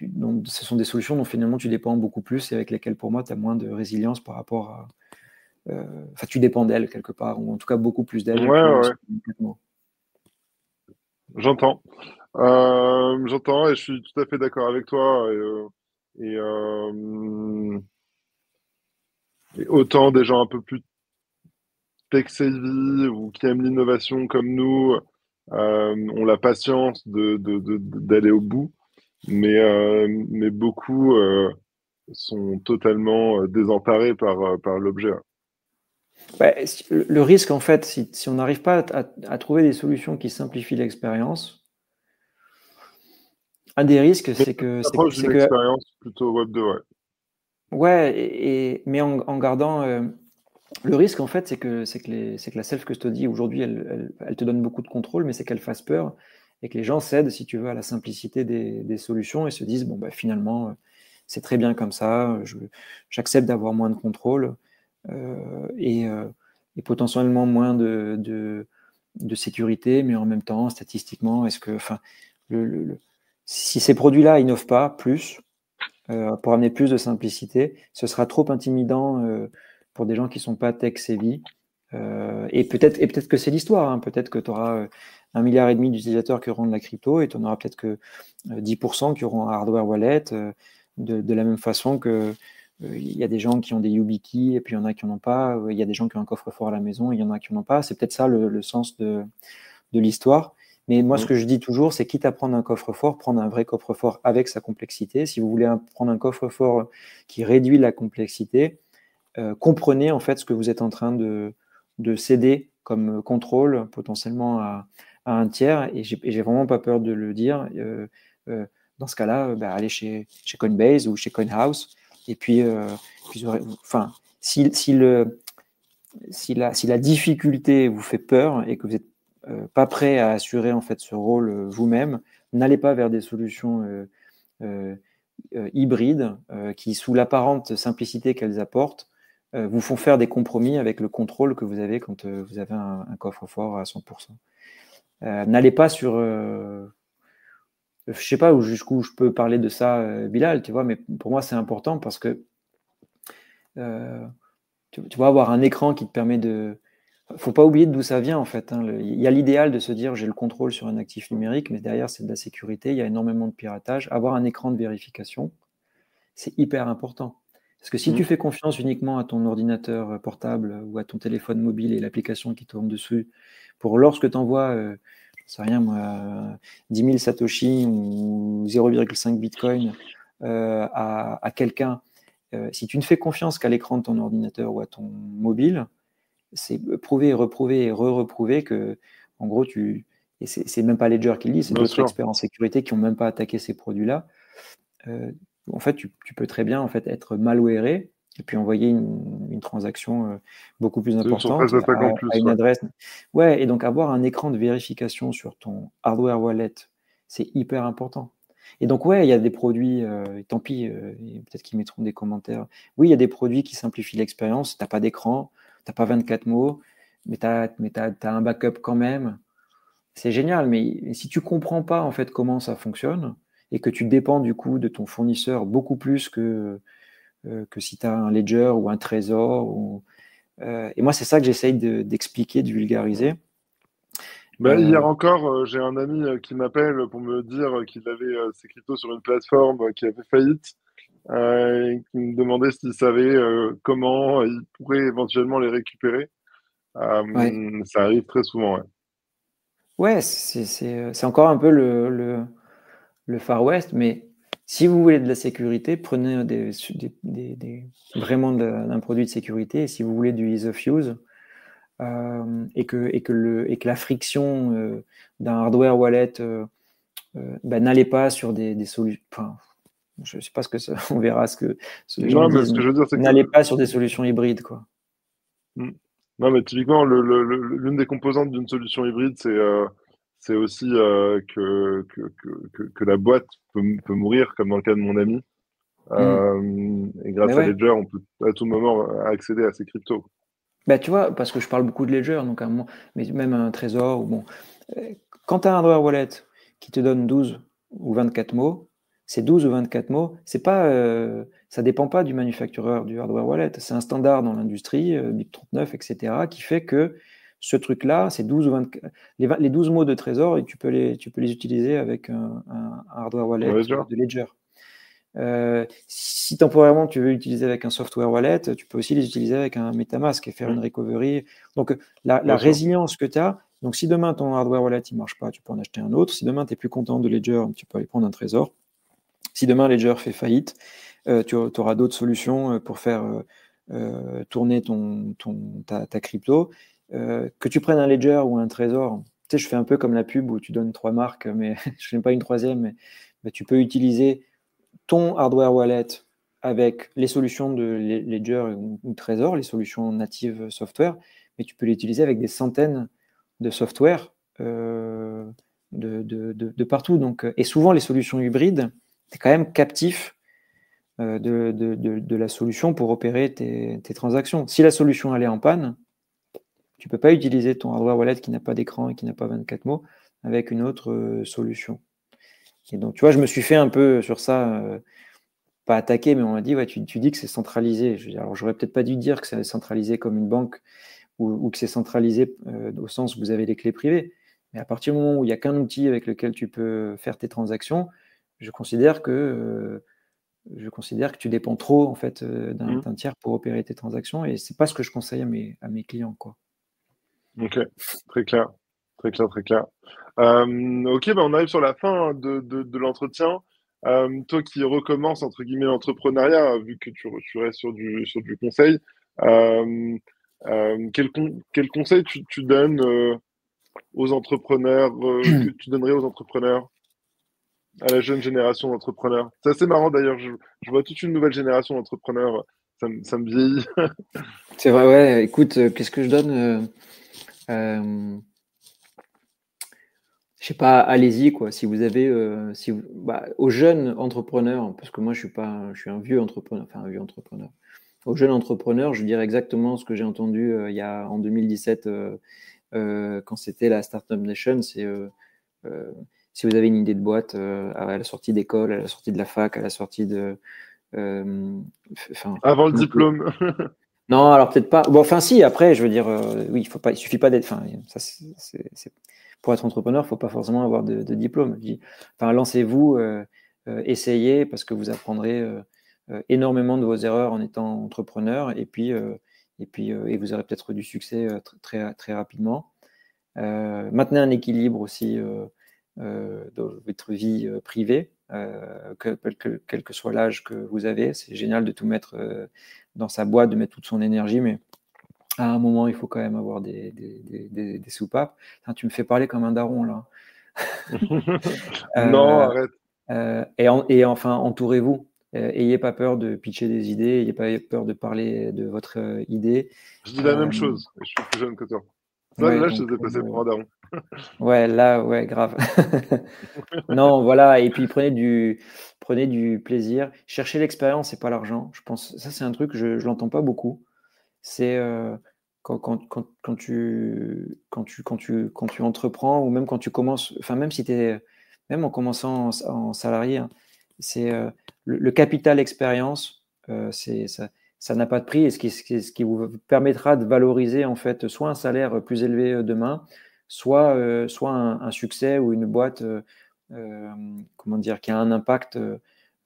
donc, ce sont des solutions dont finalement tu dépends beaucoup plus et avec lesquelles pour moi tu as moins de résilience par rapport à. Enfin, tu dépends d'elles quelque part, ou en tout cas beaucoup plus Ouais, d'elles ouais, que ouais. complètement. J'entends. J'entends et je suis tout à fait d'accord avec toi. Et, et autant des gens un peu plus tech savvy ou qui aiment l'innovation comme nous ont la patience d'aller au bout, mais beaucoup sont totalement désemparés par l'objet. Ouais, le risque, en fait, si on n'arrive pas à trouver des solutions qui simplifient l'expérience, un des risques, Mais c'est que, c'est que, approche c'est d'une que expérience plutôt Web 2, ouais. ouais, mais en gardant le risque, en fait, c'est que la self-custody, aujourd'hui, elle te donne beaucoup de contrôle, mais c'est qu'elle fasse peur et que les gens cèdent, si tu veux, à la simplicité des solutions et se disent, bon, bah, finalement, c'est très bien comme ça, j'accepte d'avoir moins de contrôle et potentiellement moins de sécurité, mais en même temps, statistiquement, enfin, si ces produits-là innovent pas plus, pour amener plus de simplicité. Ce sera trop intimidant pour des gens qui sont pas tech savvy. Et peut-être que c'est l'histoire. Hein. Peut-être que tu auras 1,5 milliard d'utilisateurs qui auront de la crypto et tu en auras peut-être que 10% qui auront un hardware wallet. De la même façon que il y a des gens qui ont des YubiKey et puis il y en a qui n'en ont pas. Il y a des gens qui ont un coffre-fort à la maison et il y en a qui n'en ont pas. C'est peut-être ça le sens de l'histoire. Mais moi, ce Mm. que je dis toujours, c'est quitte à prendre un coffre-fort, prendre un vrai coffre-fort avec sa complexité. Si vous voulez prendre un coffre-fort qui réduit la complexité, comprenez en fait ce que vous êtes en train de céder comme contrôle potentiellement à un tiers. Et j'ai vraiment pas peur de le dire. Euh, dans ce cas-là, bah, allez chez Coinbase ou chez CoinHouse. Et puis enfin, si la difficulté vous fait peur et que vous n'êtes pas prêt à assurer en fait ce rôle vous-même, n'allez pas vers des solutions euh, hybrides qui, sous l'apparente simplicité qu'elles apportent, vous font faire des compromis avec le contrôle que vous avez quand vous avez un coffre-fort à 100%. N'allez pas sur je sais pas jusqu'où je peux parler de ça, Bilal, tu vois, mais pour moi c'est important parce que euh, tu vas avoir un écran qui te permet de. Faut pas oublier d'où ça vient en fait. Hein. Il y a l'idéal de se dire j'ai le contrôle sur un actif numérique, mais derrière c'est de la sécurité, il y a énormément de piratage. Avoir un écran de vérification, c'est hyper important. Parce que si tu Mm. fais confiance uniquement à ton ordinateur portable ou à ton téléphone mobile et l'application qui tourne dessus, pour lorsque tu envoies, je sais rien moi, 10 000 Satoshi ou 0,5 Bitcoin à quelqu'un, si tu ne fais confiance qu'à l'écran de ton ordinateur ou à ton mobile, c'est prouvé et reprouvé et re-reprouvé que, en gros, et c'est même pas Ledger qui le dit, c'est Bien d'autres sûr. experts en sécurité qui n'ont même pas attaqué ces produits-là. Euh, en fait, tu peux très bien en fait, être malwaré et puis envoyer une transaction beaucoup plus C'est une surprise importante d'attaque en à plus, une ouais. adresse. Ouais, et donc avoir un écran de vérification sur ton hardware wallet, c'est hyper important. Et donc, ouais, il y a des produits, et tant pis, peut-être qu'ils mettront des commentaires. Oui, il y a des produits qui simplifient l'expérience. Tu n'as pas d'écran, tu n'as pas 24 mots, mais tu as, un backup quand même. C'est génial, mais si tu comprends pas en fait comment ça fonctionne et que tu dépends du coup de ton fournisseur beaucoup plus que si tu as un ledger ou un trésor. Et moi, c'est ça que j'essaye d'expliquer, de vulgariser. Ben, hier Euh, encore, j'ai un ami qui m'appelle pour me dire qu'il avait ses cryptos sur une plateforme qui avait faillite et qui me demandait s'il savait comment il pourrait éventuellement les récupérer. ouais, Ça arrive très souvent, ouais. ouais c'est encore un peu le Far West, mais si vous voulez de la sécurité, prenez vraiment d'un produit de sécurité. Et si vous voulez du ease of use, et que la friction d'un hardware wallet, bah, n'allez pas sur des solutions. Enfin, je ne sais pas ce que ça, on verra ce que les gens Non, mais disent, ce mais que je veux dire, c'est que n'allez pas sur des solutions hybrides, quoi. Mm. Non, mais typiquement, l'une des composantes d'une solution hybride, c'est aussi que la boîte peut mourir, comme dans le cas de mon ami. Mm. Et Mais grâce à ouais, Ledger, on peut à tout moment accéder à ces cryptos. bah, tu vois, parce que je parle beaucoup de Ledger, donc à un moment, mais même un trésor, ou bon, quand tu as un hardware wallet qui te donne 12 ou 24 mots, c'est 12 ou 24 mots. C'est pas, ça dépend pas du manufactureur du hardware wallet. C'est un standard dans l'industrie, BIP39, etc., qui fait que ce truc-là, c'est 12 ou 24, les 12 mots de trésor, et tu peux les utiliser avec un hardware wallet de Ledger. Si temporairement tu veux l'utiliser avec un software wallet, tu peux aussi les utiliser avec un MetaMask et faire une recovery. Donc la résilience que tu as, donc si demain ton hardware wallet il marche pas, tu peux en acheter un autre. Si demain tu es plus content de Ledger, tu peux aller prendre un trésor. Si demain Ledger fait faillite, tu auras d'autres solutions pour faire tourner ta crypto. Que tu prennes un Ledger ou un trésor, tu sais, je fais un peu comme la pub où tu donnes 3 marques, mais je n'ai pas une troisième, mais tu peux utiliser ton hardware wallet avec les solutions de Ledger ou Trésor, les solutions natives software, mais tu peux l'utiliser avec des centaines de software de partout. Donc, et souvent, les solutions hybrides, tu es quand même captif de la solution pour opérer tes transactions. Si la solution elle est en panne, tu ne peux pas utiliser ton hardware wallet qui n'a pas d'écran et qui n'a pas 24 mots avec une autre solution. Et donc, tu vois, je me suis fait un peu sur ça, pas attaqué, mais on m'a dit, ouais, tu dis que c'est centralisé. Alors, j'aurais peut-être pas dû dire que c'est centralisé comme une banque ou que c'est centralisé au sens où vous avez les clés privées. Mais à partir du moment où il n'y a qu'un outil avec lequel tu peux faire tes transactions, je considère que tu dépends trop en fait d'un tiers pour opérer tes transactions, et c'est pas ce que je conseille à mes clients, quoi. Ok, très clair, très clair, très clair. Ok, on arrive sur la fin de l'entretien. Toi qui recommences entre guillemets l'entrepreneuriat, vu que tu restes sur du conseil, euh, quel conseil tu donnes aux entrepreneurs, que tu donnerais aux entrepreneurs, à la jeune génération d'entrepreneurs? C'est assez marrant d'ailleurs, je vois toute une nouvelle génération d'entrepreneurs, ça me vieillit. C'est vrai, ouais. Écoute, qu'est-ce que je donne je sais pas, allez-y, quoi. Si vous avez, aux jeunes entrepreneurs, parce que moi je suis un vieux entrepreneur, enfin un vieux entrepreneur. Aux jeunes entrepreneurs, je dirais exactement ce que j'ai entendu en 2017 quand c'était la Startup Nation. C'est euh, si vous avez une idée de boîte à la sortie d'école, à la sortie de la fac, à la sortie de, Avant le diplôme. non, alors peut-être pas. Bon, enfin, si, après, je veux dire, oui, il suffit pas d'être. Enfin, ça, pour être entrepreneur, il ne faut pas forcément avoir de diplôme. Enfin, lancez-vous, essayez, parce que vous apprendrez énormément de vos erreurs en étant entrepreneur, et vous aurez peut-être du succès très, très rapidement. Maintenez un équilibre aussi dans votre vie privée, quel que soit l'âge que vous avez. C'est génial de tout mettre dans sa boîte, de mettre toute son énergie, mais à un moment, il faut quand même avoir des soupapes. Enfin, tu me fais parler comme un daron, là. Non, arrête. Enfin, entourez-vous. Ayez pas peur de pitcher des idées, ayez pas peur de parler de votre idée. Je dis la même chose, et je suis plus jeune que toi. Ouais, Là, je donc, te ai passé pour un daron. ouais, là, ouais, grave. Non, voilà, et puis prenez du plaisir. Cherchez l'expérience et pas l'argent. Je pense, ça c'est un truc, je l'entends pas beaucoup. C'est quand tu entreprends, ou même quand tu commences, enfin même si tu es, même en commençant en salarié, hein, c'est le capital expérience, ça n'a pas de prix, et ce qui vous permettra de valoriser en fait soit un salaire plus élevé demain, soit un succès ou une boîte comment dire, qui a un impact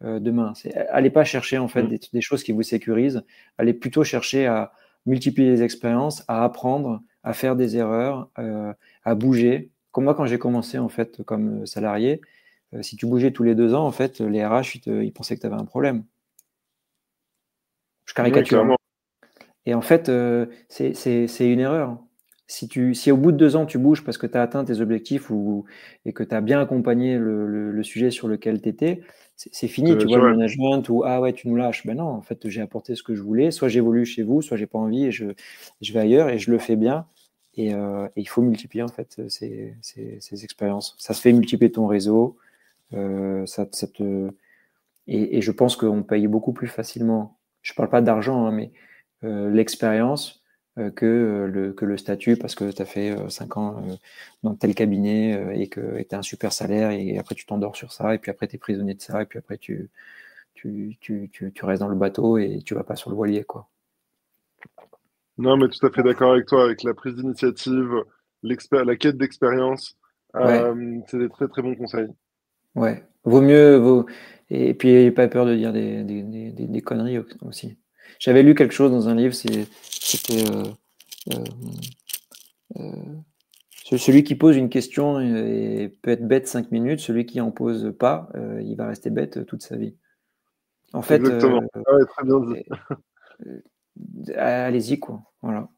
demain. Allez pas chercher en fait des choses qui vous sécurisent, allez plutôt chercher à multiplier les expériences, à apprendre, à faire des erreurs, à bouger. Comme moi, quand j'ai commencé en fait comme salarié, si tu bougeais tous les 2 ans, en fait, les RH, ils pensaient que tu avais un problème. Je Oui, caricature, hein. clairement. Et en fait, c'est une erreur. Si au bout de 2 ans, tu bouges parce que tu as atteint tes objectifs et que tu as bien accompagné le sujet sur lequel tu étais, c'est C'est fini. Tu vois le naturel. management ou ah ouais, tu nous lâches. Ben non, en fait, j'ai apporté ce que je voulais. Soit j'évolue chez vous, soit j'ai pas envie et je vais ailleurs et je le fais bien. Et il faut multiplier en fait ces expériences. Ça se fait multiplier ton réseau. Ça et je pense qu'on paye beaucoup plus facilement. Je parle pas d'argent, hein, mais l'expérience que le statut parce que tu as fait 5 ans dans tel cabinet et que tu as un super salaire et après tu t'endors sur ça et puis après tu es prisonnier de ça et puis après tu restes dans le bateau et tu vas pas sur le voilier, quoi. Non, mais tout à fait d'accord avec toi, avec la prise d'initiative, la quête d'expérience. Ouais, C'est des très très bons conseils. ouais. Vaut mieux. Et puis, n'ayez pas peur de dire des conneries aussi. J'avais lu quelque chose dans un livre, c'était euh, euh, celui qui pose une question peut être bête 5 minutes, celui qui en pose pas, il va rester bête toute sa vie. En fait, Exactement. Ah ouais, très bien dit, euh, allez-y, quoi. Voilà.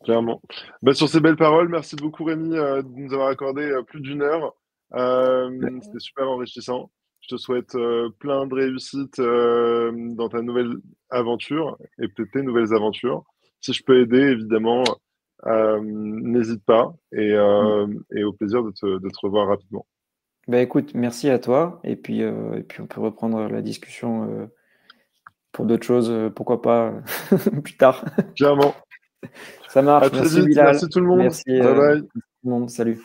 clairement. Bah, sur ces belles paroles, merci beaucoup Rémi de nous avoir accordé plus d'une heure. C'était super enrichissant. Je te souhaite plein de réussite dans ta nouvelle aventure et peut-être tes nouvelles aventures. Si je peux aider, évidemment, n'hésite pas et au plaisir de te revoir rapidement. Bah écoute, merci à toi. Et puis on peut reprendre la discussion pour d'autres choses, pourquoi pas plus tard. Clairement. Ça À marche. très Merci vite. Bilal. Merci tout le monde. Merci Bye bye. tout le monde. Salut.